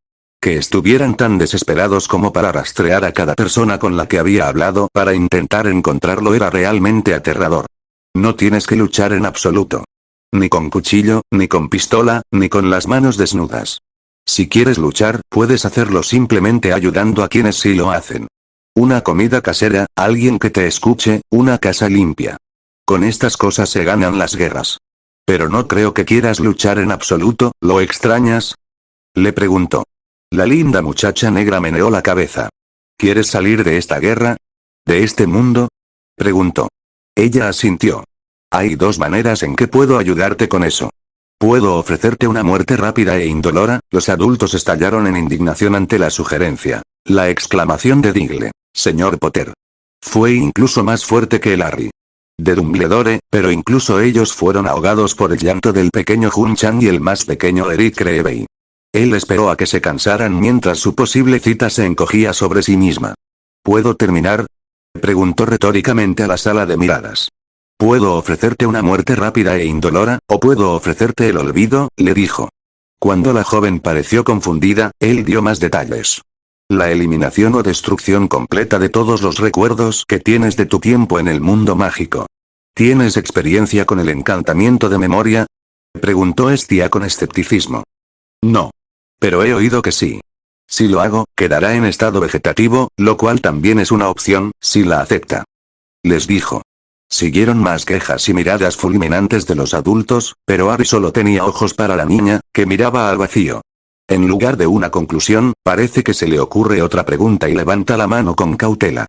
Que estuvieran tan desesperados como para rastrear a cada persona con la que había hablado para intentar encontrarlo era realmente aterrador. No tienes que luchar en absoluto. Ni con cuchillo, ni con pistola, ni con las manos desnudas. Si quieres luchar, puedes hacerlo simplemente ayudando a quienes sí lo hacen. Una comida casera, alguien que te escuche, una casa limpia. Con estas cosas se ganan las guerras. Pero no creo que quieras luchar en absoluto, ¿lo extrañas? Le preguntó. La linda muchacha negra meneó la cabeza. ¿Quieres salir de esta guerra? ¿De este mundo? Preguntó. Ella asintió. Hay 2 maneras en que puedo ayudarte con eso. Puedo ofrecerte una muerte rápida e indolora. Los adultos estallaron en indignación ante la sugerencia. La exclamación de Digle, señor Potter. Fue incluso más fuerte que el Harry. De Dumbledore, pero incluso ellos fueron ahogados por el llanto del pequeño Hun-chan y el más pequeño Eric Creevey. Él esperó a que se cansaran mientras su posible cita se encogía sobre sí misma. ¿Puedo terminar? Preguntó retóricamente a la sala de miradas. Puedo ofrecerte una muerte rápida e indolora, o puedo ofrecerte el olvido, le dijo. Cuando la joven pareció confundida, él dio más detalles. La eliminación o destrucción completa de todos los recuerdos que tienes de tu tiempo en el mundo mágico. ¿Tienes experiencia con el encantamiento de memoria? Preguntó Estia con escepticismo. No. Pero he oído que sí. Si lo hago, quedará en estado vegetativo, lo cual también es una opción, si la acepta. Les dijo. Siguieron más quejas y miradas fulminantes de los adultos, pero Harry solo tenía ojos para la niña, que miraba al vacío. En lugar de una conclusión, parece que se le ocurre otra pregunta y levanta la mano con cautela.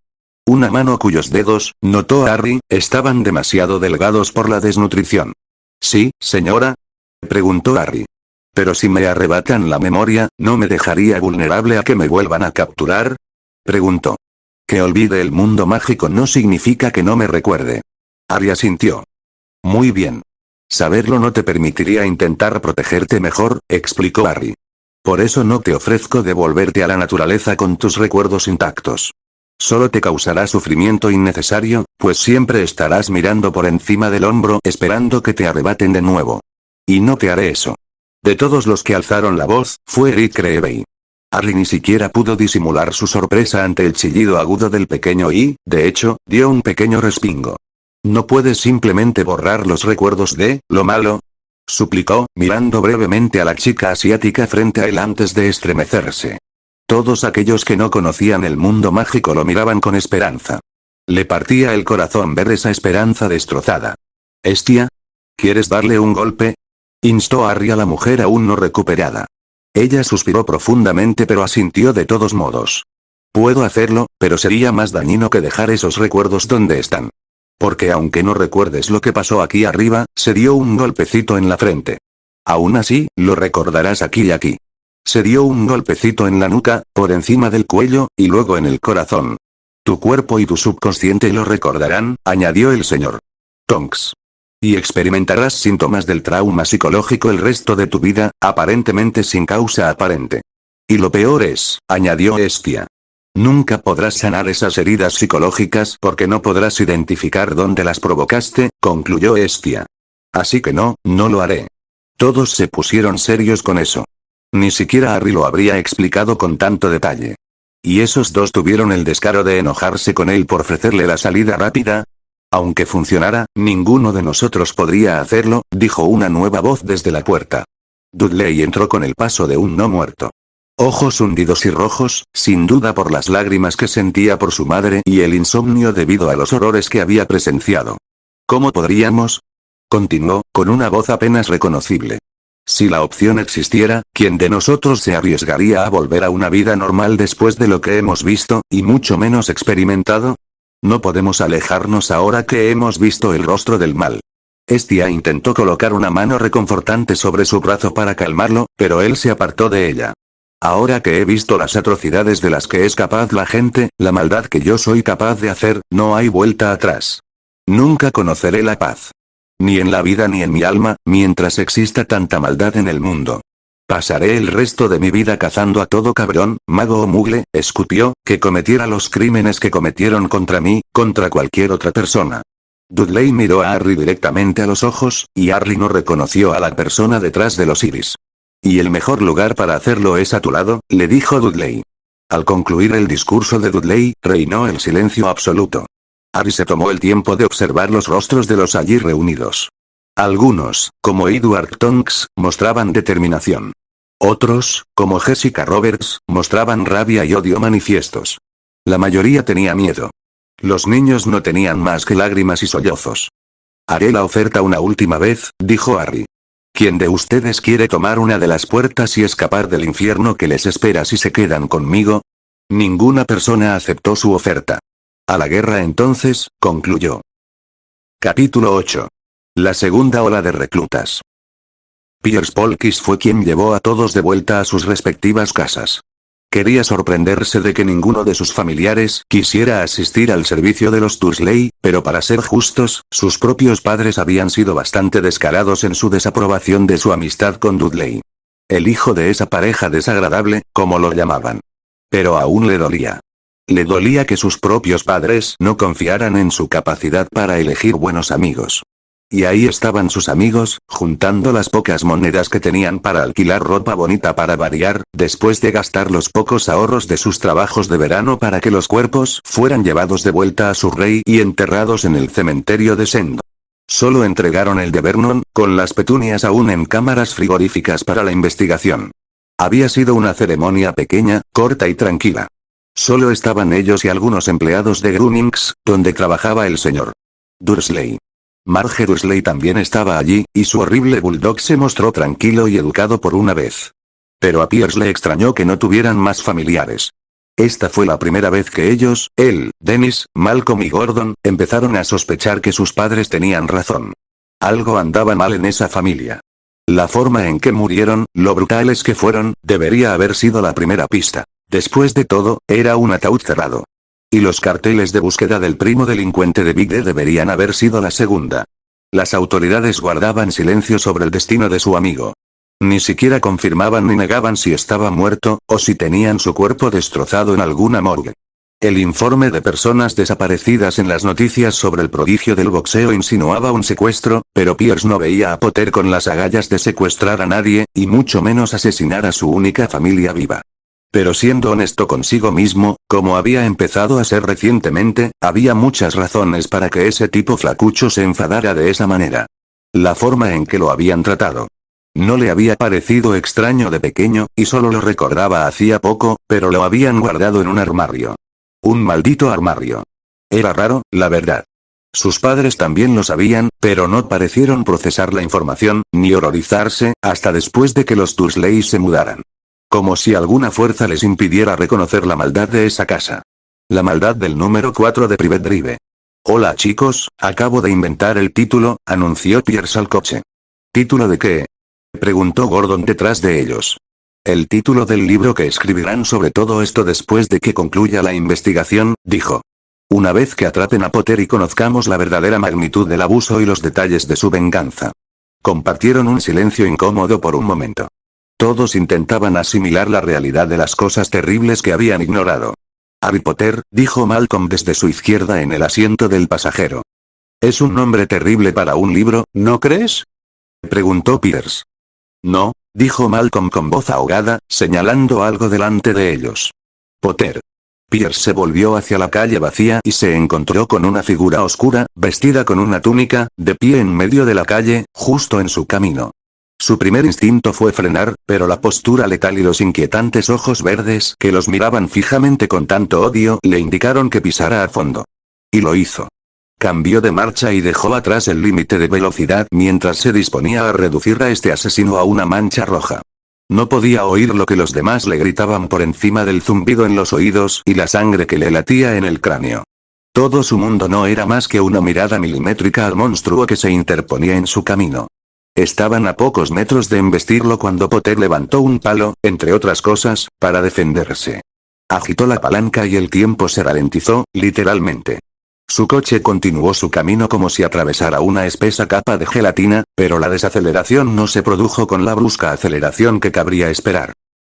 Una mano cuyos dedos, notó Harry, estaban demasiado delgados por la desnutrición. ¿Sí, señora? Preguntó Harry. Pero si me arrebatan la memoria, ¿no me dejaría vulnerable a que me vuelvan a capturar? Preguntó. Que olvide el mundo mágico no significa que no me recuerde. Harry asintió. Muy bien. Saberlo no te permitiría intentar protegerte mejor, explicó Harry. Por eso no te ofrezco devolverte a la naturaleza con tus recuerdos intactos. Solo te causará sufrimiento innecesario, pues siempre estarás mirando por encima del hombro esperando que te arrebaten de nuevo. Y no te haré eso. De todos los que alzaron la voz, fue Rick Creevey. Harry ni siquiera pudo disimular su sorpresa ante el chillido agudo del pequeño y, de hecho, dio un pequeño respingo. ¿No puedes simplemente borrar los recuerdos de lo malo? Suplicó, mirando brevemente a la chica asiática frente a él antes de estremecerse. Todos aquellos que no conocían el mundo mágico lo miraban con esperanza. Le partía el corazón ver esa esperanza destrozada. ¿Estia? ¿Quieres darle un golpe? Instó Harry a la mujer aún no recuperada. Ella suspiró profundamente pero asintió de todos modos. Puedo hacerlo, pero sería más dañino que dejar esos recuerdos donde están. Porque aunque no recuerdes lo que pasó aquí arriba, se dio un golpecito en la frente. Aún así, lo recordarás aquí y aquí. Se dio un golpecito en la nuca, por encima del cuello, y luego en el corazón. Tu cuerpo y tu subconsciente lo recordarán, añadió el señor Tonks. Y experimentarás síntomas del trauma psicológico el resto de tu vida, aparentemente sin causa aparente. Y lo peor es, añadió Estia. Nunca podrás sanar esas heridas psicológicas porque no podrás identificar dónde las provocaste, concluyó Estia. Así que no lo haré. Todos se pusieron serios con eso. Ni siquiera Harry lo habría explicado con tanto detalle. Y esos dos tuvieron el descaro de enojarse con él por ofrecerle la salida rápida. Aunque funcionara, ninguno de nosotros podría hacerlo, dijo una nueva voz desde la puerta. Dudley entró con el paso de un no muerto. Ojos hundidos y rojos, sin duda por las lágrimas que sentía por su madre y el insomnio debido a los horrores que había presenciado. ¿Cómo podríamos? Continuó, con una voz apenas reconocible. Si la opción existiera, ¿quién de nosotros se arriesgaría a volver a una vida normal después de lo que hemos visto, y mucho menos experimentado? No podemos alejarnos ahora que hemos visto el rostro del mal. Estia intentó colocar una mano reconfortante sobre su brazo para calmarlo, pero él se apartó de ella. Ahora que he visto las atrocidades de las que es capaz la gente, la maldad que yo soy capaz de hacer, no hay vuelta atrás. Nunca conoceré la paz. Ni en la vida ni en mi alma, mientras exista tanta maldad en el mundo. Pasaré el resto de mi vida cazando a todo cabrón, mago o mugle, escupió, que cometiera los crímenes que cometieron contra mí, contra cualquier otra persona. Dudley miró a Harry directamente a los ojos, y Harry no reconoció a la persona detrás de los iris. Y el mejor lugar para hacerlo es a tu lado, le dijo Dudley. Al concluir el discurso de Dudley, reinó el silencio absoluto. Harry se tomó el tiempo de observar los rostros de los allí reunidos. Algunos, como Edward Tonks, mostraban determinación. Otros, como Jessica Roberts, mostraban rabia y odio manifiestos. La mayoría tenía miedo. Los niños no tenían más que lágrimas y sollozos. Haré la oferta una última vez, dijo Harry. ¿Quién de ustedes quiere tomar una de las puertas y escapar del infierno que les espera si se quedan conmigo? Ninguna persona aceptó su oferta. A la guerra entonces, concluyó. Capítulo 8. La segunda ola de reclutas. Piers Polkiss fue quien llevó a todos de vuelta a sus respectivas casas. Quería sorprenderse de que ninguno de sus familiares quisiera asistir al servicio de los Dursley, pero para ser justos, sus propios padres habían sido bastante descarados en su desaprobación de su amistad con Dudley. El hijo de esa pareja desagradable, como lo llamaban. Pero aún le dolía. Le dolía que sus propios padres no confiaran en su capacidad para elegir buenos amigos. Y ahí estaban sus amigos, juntando las pocas monedas que tenían para alquilar ropa bonita para variar, después de gastar los pocos ahorros de sus trabajos de verano para que los cuerpos fueran llevados de vuelta a su rey y enterrados en el cementerio de Sendo. Solo entregaron el de Vernon, con las petunias aún en cámaras frigoríficas para la investigación. Había sido una ceremonia pequeña, corta y tranquila. Solo estaban ellos y algunos empleados de Grunnings, donde trabajaba el señor Dursley. Marge Dursley también estaba allí, y su horrible bulldog se mostró tranquilo y educado por una vez. Pero a Pierce le extrañó que no tuvieran más familiares. Esta fue la primera vez que ellos, él, Dennis, Malcolm y Gordon, empezaron a sospechar que sus padres tenían razón. Algo andaba mal en esa familia. La forma en que murieron, lo brutales que fueron, debería haber sido la primera pista. Después de todo, era un ataúd cerrado. Y los carteles de búsqueda del primo delincuente de Big D deberían haber sido la segunda. Las autoridades guardaban silencio sobre el destino de su amigo. Ni siquiera confirmaban ni negaban si estaba muerto, o si tenían su cuerpo destrozado en alguna morgue. El informe de personas desaparecidas en las noticias sobre el prodigio del boxeo insinuaba un secuestro, pero Pierce no veía a Potter con las agallas de secuestrar a nadie, y mucho menos asesinar a su única familia viva. Pero siendo honesto consigo mismo, como había empezado a ser recientemente, había muchas razones para que ese tipo flacucho se enfadara de esa manera. La forma en que lo habían tratado. No le había parecido extraño de pequeño, y solo lo recordaba hacía poco, pero lo habían guardado en un armario. Un maldito armario. Era raro, la verdad. Sus padres también lo sabían, pero no parecieron procesar la información, ni horrorizarse, hasta después de que los Dursley se mudaran. Como si alguna fuerza les impidiera reconocer la maldad de esa casa. La maldad del número 4 de Private Drive. Hola chicos, acabo de inventar el título, anunció Pierce al coche. ¿Título de qué? Preguntó Gordon detrás de ellos. El título del libro que escribirán sobre todo esto después de que concluya la investigación, dijo. Una vez que atrapen a Potter y conozcamos la verdadera magnitud del abuso y los detalles de su venganza. Compartieron un silencio incómodo por un momento. Todos intentaban asimilar la realidad de las cosas terribles que habían ignorado. Harry Potter, dijo Malcolm desde su izquierda en el asiento del pasajero. Es un nombre terrible para un libro, ¿no crees? Preguntó Pierce. No, dijo Malcolm con voz ahogada, señalando algo delante de ellos. Potter. Pierce se volvió hacia la calle vacía y se encontró con una figura oscura, vestida con una túnica, de pie en medio de la calle, justo en su camino. Su primer instinto fue frenar, pero la postura letal y los inquietantes ojos verdes que los miraban fijamente con tanto odio le indicaron que pisara a fondo. Y lo hizo. Cambió de marcha y dejó atrás el límite de velocidad mientras se disponía a reducir a este asesino a una mancha roja. No podía oír lo que los demás le gritaban por encima del zumbido en los oídos y la sangre que le latía en el cráneo. Todo su mundo no era más que una mirada milimétrica al monstruo que se interponía en su camino. Estaban a pocos metros de embestirlo cuando Potter levantó un palo, entre otras cosas, para defenderse. Agitó la palanca y el tiempo se ralentizó, literalmente. Su coche continuó su camino como si atravesara una espesa capa de gelatina, pero la desaceleración no se produjo con la brusca aceleración que cabría esperar.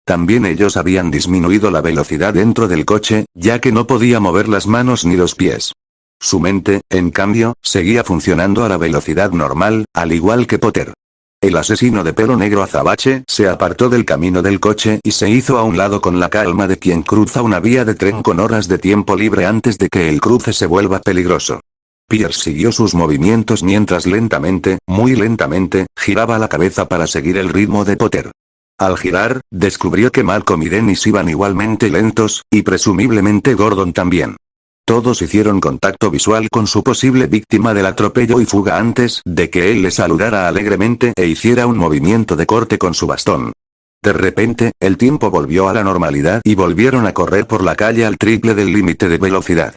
También ellos habían disminuido la velocidad dentro del coche, ya que no podía mover las manos ni los pies. Su mente, en cambio, seguía funcionando a la velocidad normal, al igual que Potter. El asesino de pelo negro azabache se apartó del camino del coche y se hizo a un lado con la calma de quien cruza una vía de tren con horas de tiempo libre antes de que el cruce se vuelva peligroso. Pierce siguió sus movimientos mientras lentamente, muy lentamente, giraba la cabeza para seguir el ritmo de Potter. Al girar, descubrió que Malcolm y Dennis iban igualmente lentos, y presumiblemente Gordon también. Todos hicieron contacto visual con su posible víctima del atropello y fuga antes de que él le saludara alegremente e hiciera un movimiento de corte con su bastón. De repente, el tiempo volvió a la normalidad y volvieron a correr por la calle al triple del límite de velocidad.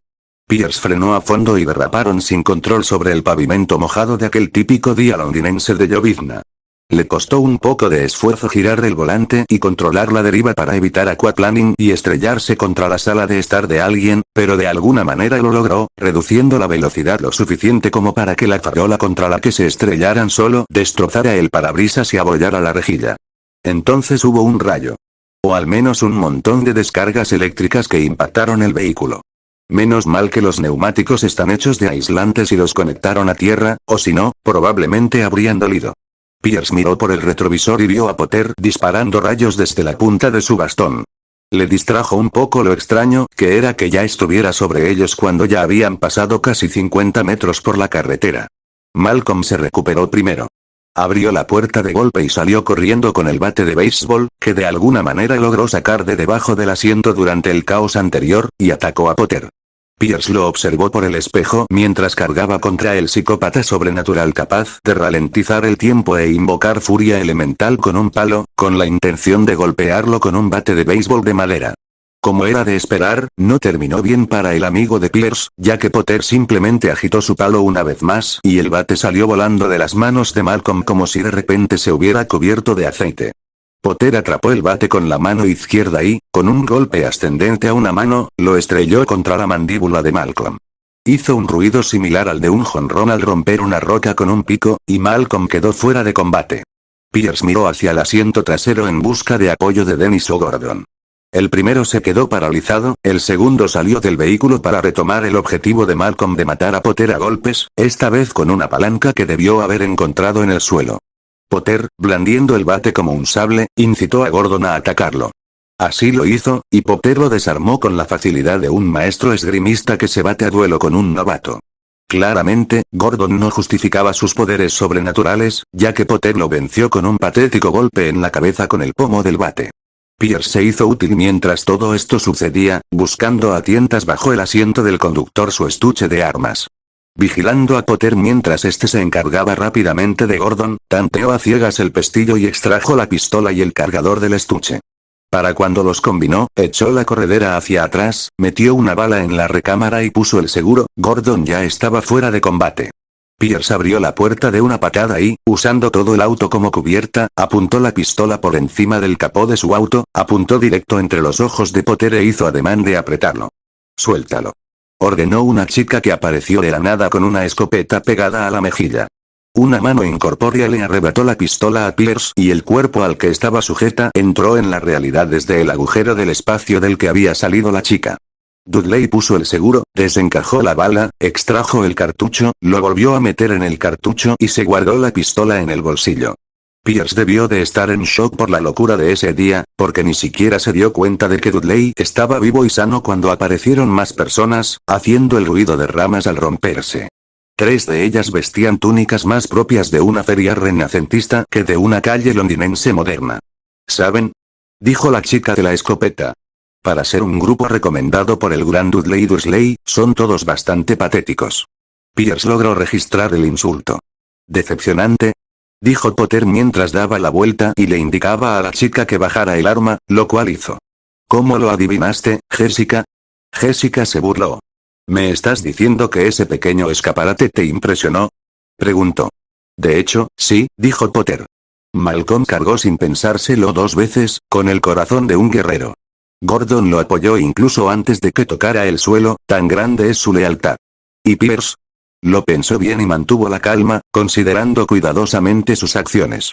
Pierce frenó a fondo y derraparon sin control sobre el pavimento mojado de aquel típico día londinense de llovizna. Le costó un poco de esfuerzo girar el volante y controlar la deriva para evitar aquaplaning y estrellarse contra la sala de estar de alguien, pero de alguna manera lo logró, reduciendo la velocidad lo suficiente como para que la farola contra la que se estrellaran solo destrozara el parabrisas y abollara la rejilla. Entonces hubo un rayo. O al menos un montón de descargas eléctricas que impactaron el vehículo. Menos mal que los neumáticos están hechos de aislantes y los conectaron a tierra, o si no, probablemente habrían dolido. Pierce miró por el retrovisor y vio a Potter disparando rayos desde la punta de su bastón. Le distrajo un poco lo extraño que era que ya estuviera sobre ellos cuando ya habían pasado casi 50 metros por la carretera. Malcolm se recuperó primero. Abrió la puerta de golpe y salió corriendo con el bate de béisbol, que de alguna manera logró sacar de debajo del asiento durante el caos anterior, y atacó a Potter. Pierce lo observó por el espejo mientras cargaba contra el psicópata sobrenatural capaz de ralentizar el tiempo e invocar furia elemental con un palo, con la intención de golpearlo con un bate de béisbol de madera. Como era de esperar, no terminó bien para el amigo de Pierce, ya que Potter simplemente agitó su palo una vez más y el bate salió volando de las manos de Malcolm como si de repente se hubiera cubierto de aceite. Potter atrapó el bate con la mano izquierda y, con un golpe ascendente a una mano, lo estrelló contra la mandíbula de Malcolm. Hizo un ruido similar al de un jonrón al romper una roca con un pico, y Malcolm quedó fuera de combate. Pierce miró hacia el asiento trasero en busca de apoyo de Dennis o Gordon. El primero se quedó paralizado, el segundo salió del vehículo para retomar el objetivo de Malcolm de matar a Potter a golpes, esta vez con una palanca que debió haber encontrado en el suelo. Potter, blandiendo el bate como un sable, incitó a Gordon a atacarlo. Así lo hizo, y Potter lo desarmó con la facilidad de un maestro esgrimista que se bate a duelo con un novato. Claramente, Gordon no justificaba sus poderes sobrenaturales, ya que Potter lo venció con un patético golpe en la cabeza con el pomo del bate. Pierce se hizo útil mientras todo esto sucedía, buscando a tientas bajo el asiento del conductor su estuche de armas. Vigilando a Potter mientras este se encargaba rápidamente de Gordon, tanteó a ciegas el pestillo y extrajo la pistola y el cargador del estuche. Para cuando los combinó, echó la corredera hacia atrás, metió una bala en la recámara y puso el seguro. Gordon ya estaba fuera de combate. Pierce abrió la puerta de una patada y, usando todo el auto como cubierta, apuntó la pistola por encima del capó de su auto, apuntó directo entre los ojos de Potter e hizo ademán de apretarlo. «Suéltalo», ordenó una chica que apareció de la nada con una escopeta pegada a la mejilla. Una mano incorpórea le arrebató la pistola a Pierce y el cuerpo al que estaba sujeta entró en la realidad desde el agujero del espacio del que había salido la chica. Dudley puso el seguro, desencajó la bala, extrajo el cartucho, lo volvió a meter en el cartucho y se guardó la pistola en el bolsillo. Pierce debió de estar en shock por la locura de ese día, porque ni siquiera se dio cuenta de que Dudley estaba vivo y sano cuando aparecieron más personas, haciendo el ruido de ramas al romperse. 3 de ellas vestían túnicas más propias de una feria renacentista que de una calle londinense moderna. ¿Saben?, dijo la chica de la escopeta. Para ser un grupo recomendado por el gran Dudley Dursley, son todos bastante patéticos. Pierce logró registrar el insulto. «Decepcionante», dijo Potter mientras daba la vuelta y le indicaba a la chica que bajara el arma, lo cual hizo. «¿Cómo lo adivinaste, Jessica?» Jessica se burló. «¿Me estás diciendo que ese pequeño escaparate te impresionó?», preguntó. «De hecho, sí», dijo Potter. Malcolm cargó sin pensárselo 2 veces, con el corazón de un guerrero. Gordon lo apoyó incluso antes de que tocara el suelo, tan grande es su lealtad. ¿Y Pierce? Lo pensó bien y mantuvo la calma, considerando cuidadosamente sus acciones.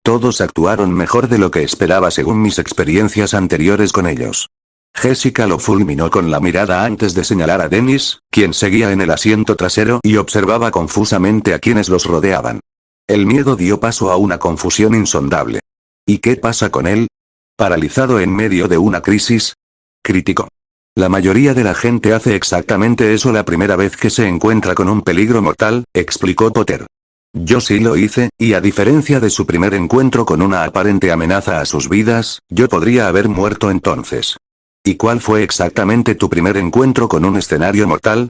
Todos actuaron mejor de lo que esperaba según mis experiencias anteriores con ellos. Jessica lo fulminó con la mirada antes de señalar a Dennis, quien seguía en el asiento trasero y observaba confusamente a quienes los rodeaban. El miedo dio paso a una confusión insondable. ¿Y qué pasa con él? ¿Paralizado en medio de una crisis?, criticó. La mayoría de la gente hace exactamente eso la primera vez que se encuentra con un peligro mortal, explicó Potter. Yo sí lo hice, y a diferencia de su primer encuentro con una aparente amenaza a sus vidas, yo podría haber muerto entonces. ¿Y cuál fue exactamente tu primer encuentro con un escenario mortal?,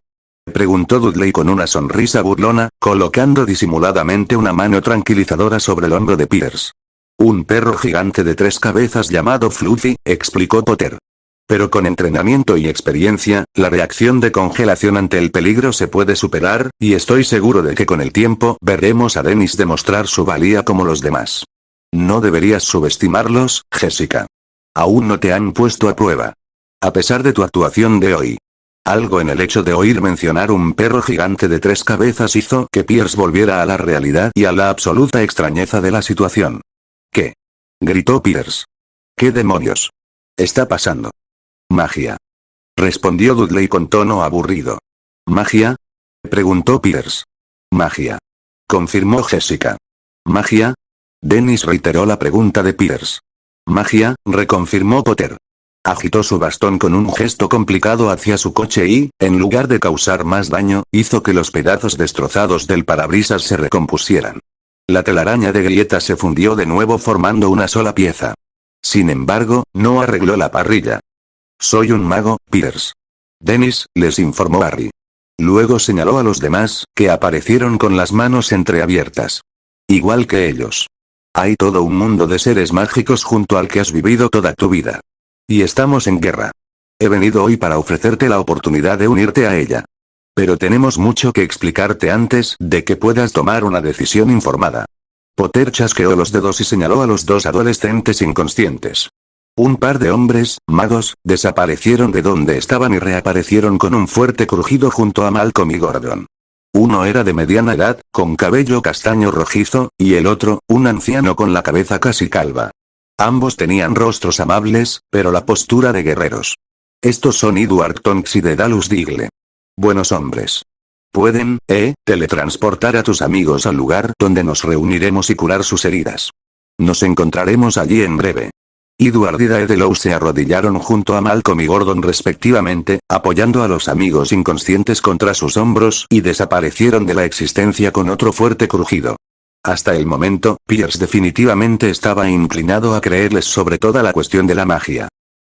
preguntó Dudley con una sonrisa burlona, colocando disimuladamente una mano tranquilizadora sobre el hombro de Pierce. Un perro gigante de 3 cabezas llamado Fluffy, explicó Potter. Pero con entrenamiento y experiencia, la reacción de congelación ante el peligro se puede superar, y estoy seguro de que con el tiempo veremos a Dennis demostrar su valía como los demás. No deberías subestimarlos, Jessica. Aún no te han puesto a prueba. A pesar de tu actuación de hoy. Algo en el hecho de oír mencionar un perro gigante de 3 cabezas hizo que Pierce volviera a la realidad y a la absoluta extrañeza de la situación. ¿Qué?, gritó Pierce. ¿Qué demonios está pasando? Magia, respondió Dudley con tono aburrido. ¿Magia?, preguntó Pierce. Magia, confirmó Jessica. ¿Magia? Dennis reiteró la pregunta de Pierce. Magia, reconfirmó Potter. Agitó su bastón con un gesto complicado hacia su coche y, en lugar de causar más daño, hizo que los pedazos destrozados del parabrisas se recompusieran. La telaraña de grietas se fundió de nuevo formando una sola pieza. Sin embargo, no arregló la parrilla. «Soy un mago, Pierce». «Dennis», les informó Harry. Luego señaló a los demás, que aparecieron con las manos entreabiertas. «Igual que ellos. Hay todo un mundo de seres mágicos junto al que has vivido toda tu vida. Y estamos en guerra. He venido hoy para ofrecerte la oportunidad de unirte a ella. Pero tenemos mucho que explicarte antes de que puedas tomar una decisión informada». Potter chasqueó los dedos y señaló a los dos adolescentes inconscientes. Un par de hombres, magos, desaparecieron de donde estaban y reaparecieron con un fuerte crujido junto a Malcolm y Gordon. Uno era de mediana edad, con cabello castaño rojizo, y el otro, un anciano con la cabeza casi calva. Ambos tenían rostros amables, pero la postura de guerreros. Estos son Edward Tonks y Daedalus Diggle. Buenos hombres. Pueden, teletransportar a tus amigos al lugar donde nos reuniremos y curar sus heridas. Nos encontraremos allí en breve. Edward y Daedalus se arrodillaron junto a Malcolm y Gordon respectivamente, apoyando a los amigos inconscientes contra sus hombros y desaparecieron de la existencia con otro fuerte crujido. Hasta el momento, Pierce definitivamente estaba inclinado a creerles sobre toda la cuestión de la magia.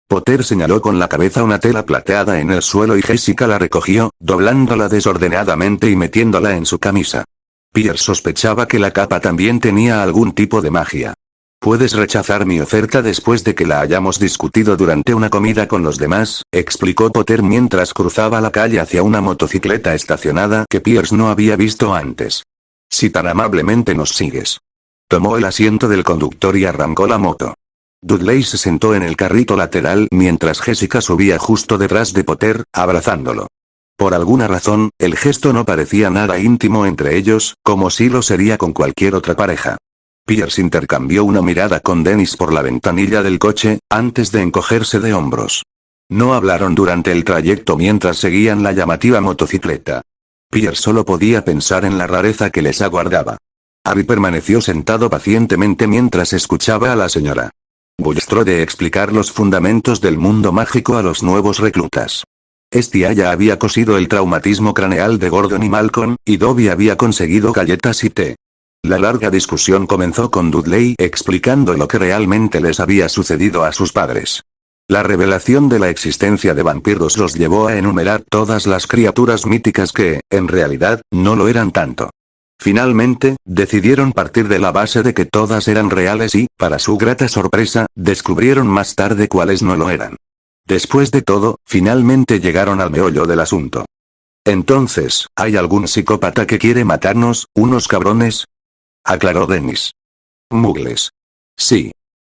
Potter señaló con la cabeza una tela plateada en el suelo y Jessica la recogió, doblándola desordenadamente y metiéndola en su camisa. Pierce sospechaba que la capa también tenía algún tipo de magia. «Puedes rechazar mi oferta después de que la hayamos discutido durante una comida con los demás», explicó Potter mientras cruzaba la calle hacia una motocicleta estacionada que Pierce no había visto antes. «Si tan amablemente nos sigues». Tomó el asiento del conductor y arrancó la moto. Dudley se sentó en el carrito lateral mientras Jessica subía justo detrás de Potter, abrazándolo. Por alguna razón, el gesto no parecía nada íntimo entre ellos, como si lo sería con cualquier otra pareja. Pierce intercambió una mirada con Dennis por la ventanilla del coche, antes de encogerse de hombros. No hablaron durante el trayecto mientras seguían la llamativa motocicleta. Pierce solo podía pensar en la rareza que les aguardaba. Harry permaneció sentado pacientemente mientras escuchaba a la señora Bulstrode explicar los fundamentos del mundo mágico a los nuevos reclutas. Estia ya había cosido el traumatismo craneal de Gordon y Malcolm, y Dobby había conseguido galletas y té. La larga discusión comenzó con Dudley explicando lo que realmente les había sucedido a sus padres. La revelación de la existencia de vampiros los llevó a enumerar todas las criaturas míticas que, en realidad, no lo eran tanto. Finalmente, decidieron partir de la base de que todas eran reales y, para su grata sorpresa, descubrieron más tarde cuáles no lo eran. Después de todo, finalmente llegaron al meollo del asunto. «Entonces, ¿hay algún psicópata que quiere matarnos, unos cabrones?», aclaró Dennis. «Muggles. Sí.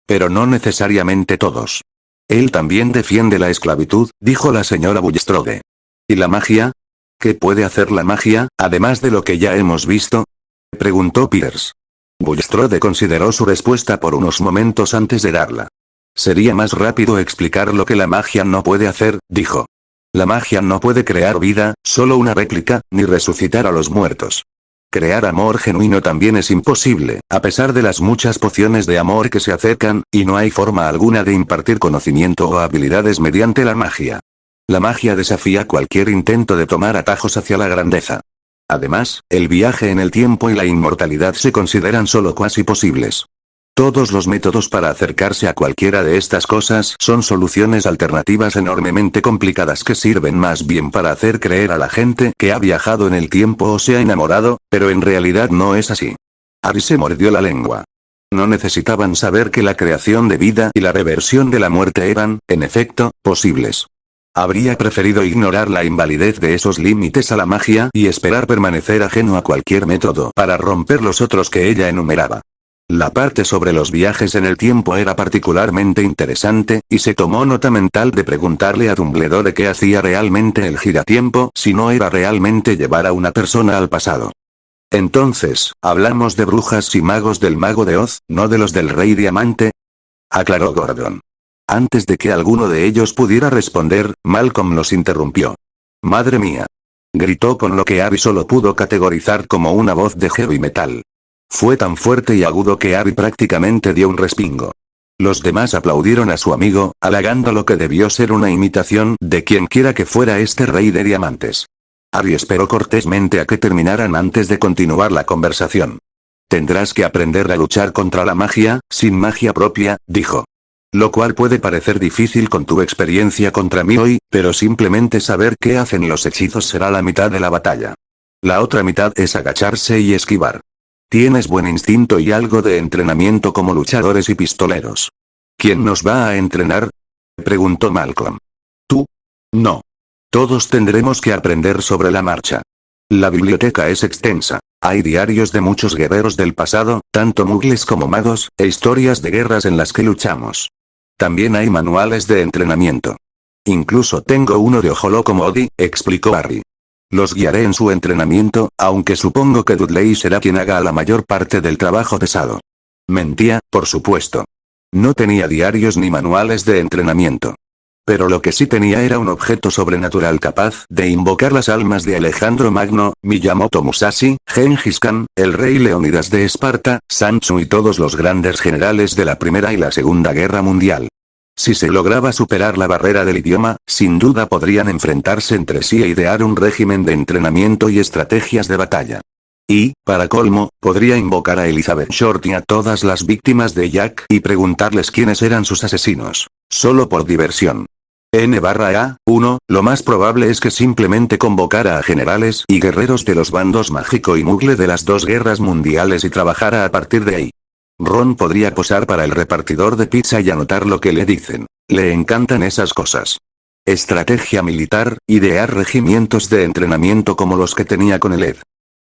Pero no necesariamente todos. Él también defiende la esclavitud», dijo la señora Bulstrode. «¿Y la magia? ¿Qué puede hacer la magia, además de lo que ya hemos visto?», preguntó Pierce. Bulstrode consideró su respuesta por unos momentos antes de darla. «Sería más rápido explicar lo que la magia no puede hacer», dijo. «La magia no puede crear vida, solo una réplica, ni resucitar a los muertos. Crear amor genuino también es imposible, a pesar de las muchas pociones de amor que se acercan, y no hay forma alguna de impartir conocimiento o habilidades mediante la magia. La magia desafía cualquier intento de tomar atajos hacia la grandeza. Además, el viaje en el tiempo y la inmortalidad se consideran solo cuasi posibles. Todos los métodos para acercarse a cualquiera de estas cosas son soluciones alternativas enormemente complicadas que sirven más bien para hacer creer a la gente que ha viajado en el tiempo o se ha enamorado, pero en realidad no es así». Harry se mordió la lengua. No necesitaban saber que la creación de vida y la reversión de la muerte eran, en efecto, posibles. Habría preferido ignorar la invalidez de esos límites a la magia y esperar permanecer ajeno a cualquier método para romper los otros que ella enumeraba. La parte sobre los viajes en el tiempo era particularmente interesante, y se tomó nota mental de preguntarle a Dumbledore qué hacía realmente el giratiempo si no era realmente llevar a una persona al pasado. «Entonces, hablamos de brujas y magos del Mago de Oz, no de los del Rey Diamante», aclaró Gordon. Antes de que alguno de ellos pudiera responder, Malcolm los interrumpió. «¡Madre mía!», gritó con lo que Harry solo pudo categorizar como una voz de heavy metal. Fue tan fuerte y agudo que Harry prácticamente dio un respingo. Los demás aplaudieron a su amigo, halagando lo que debió ser una imitación de quienquiera que fuera este rey de diamantes. Harry esperó cortésmente a que terminaran antes de continuar la conversación. Tendrás que aprender a luchar contra la magia, sin magia propia, dijo. Lo cual puede parecer difícil con tu experiencia contra mí hoy, pero simplemente saber qué hacen los hechizos será la mitad de la batalla. La otra mitad es agacharse y esquivar. Tienes buen instinto y algo de entrenamiento como luchadores y pistoleros. ¿Quién nos va a entrenar? Preguntó Malcolm. ¿Tú? No. Todos tendremos que aprender sobre la marcha. La biblioteca es extensa. Hay diarios de muchos guerreros del pasado, tanto mugles como magos, e historias de guerras en las que luchamos. También hay manuales de entrenamiento. Incluso tengo uno de ojo loco Modi, explicó Harry. Los guiaré en su entrenamiento, aunque supongo que Dudley será quien haga la mayor parte del trabajo pesado. Mentía, por supuesto. No tenía diarios ni manuales de entrenamiento. Pero lo que sí tenía era un objeto sobrenatural capaz de invocar las almas de Alejandro Magno, Miyamoto Musashi, Gengis Khan, el rey Leónidas de Esparta, Sancho y todos los grandes generales de la Primera y la Segunda Guerra Mundial. Si se lograba superar la barrera del idioma, sin duda podrían enfrentarse entre sí e idear un régimen de entrenamiento y estrategias de batalla. Y, para colmo, podría invocar a Elizabeth Short y a todas las víctimas de Jack y preguntarles quiénes eran sus asesinos, solo por diversión. N/A1, lo más probable es que simplemente convocara a generales y guerreros de los bandos mágico y mugle de las dos guerras mundiales y trabajara a partir de ahí. Ron podría posar para el repartidor de pizza y anotar lo que le dicen. Le encantan esas cosas. Estrategia militar, idear regimientos de entrenamiento como los que tenía con el Ed.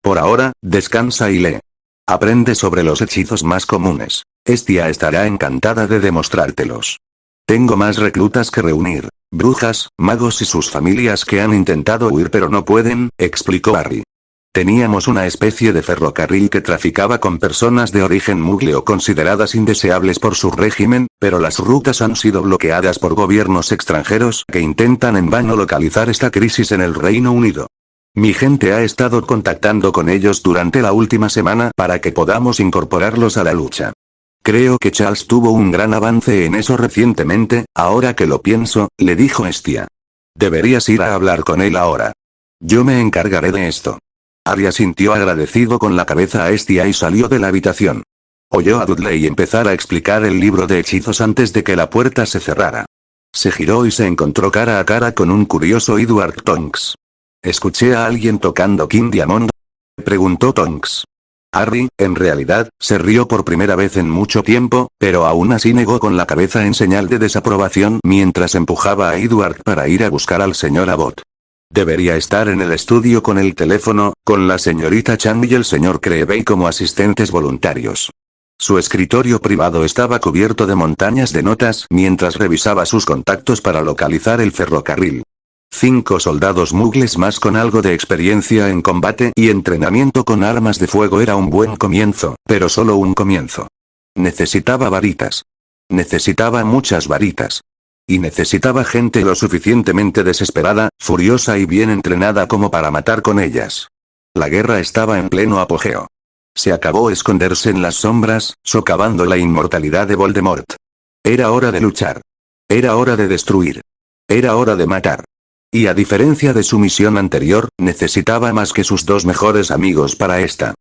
Por ahora, descansa y lee. Aprende sobre los hechizos más comunes. Estia estará encantada de demostrártelos. Tengo más reclutas que reunir. Brujas, magos y sus familias que han intentado huir pero no pueden, explicó Harry. Teníamos una especie de ferrocarril que traficaba con personas de origen mugle o consideradas indeseables por su régimen, pero las rutas han sido bloqueadas por gobiernos extranjeros que intentan en vano localizar esta crisis en el Reino Unido. Mi gente ha estado contactando con ellos durante la última semana para que podamos incorporarlos a la lucha. Creo que Charles tuvo un gran avance en eso recientemente, ahora que lo pienso, le dijo Estia. Deberías ir a hablar con él ahora. Yo me encargaré de esto. Harry asintió agradecido con la cabeza a Estia y salió de la habitación. Oyó a Dudley empezar a explicar el libro de hechizos antes de que la puerta se cerrara. Se giró y se encontró cara a cara con un curioso Edward Tonks. ¿Escuché a alguien tocando King Diamond? Preguntó Tonks. Harry, en realidad, se rió por primera vez en mucho tiempo, pero aún así negó con la cabeza en señal de desaprobación mientras empujaba a Edward para ir a buscar al señor Abbott. Debería estar en el estudio con el teléfono, con la señorita Chang y el señor Creevey como asistentes voluntarios. Su escritorio privado estaba cubierto de montañas de notas mientras revisaba sus contactos para localizar el ferrocarril. 5 soldados mugles más con algo de experiencia en combate y entrenamiento con armas de fuego era un buen comienzo, pero solo un comienzo. Necesitaba varitas. Necesitaba muchas varitas. Y necesitaba gente lo suficientemente desesperada, furiosa y bien entrenada como para matar con ellas. La guerra estaba en pleno apogeo. Se acabó esconderse en las sombras, socavando la inmortalidad de Voldemort. Era hora de luchar. Era hora de destruir. Era hora de matar. Y a diferencia de su misión anterior, necesitaba más que sus 2 mejores amigos para esta.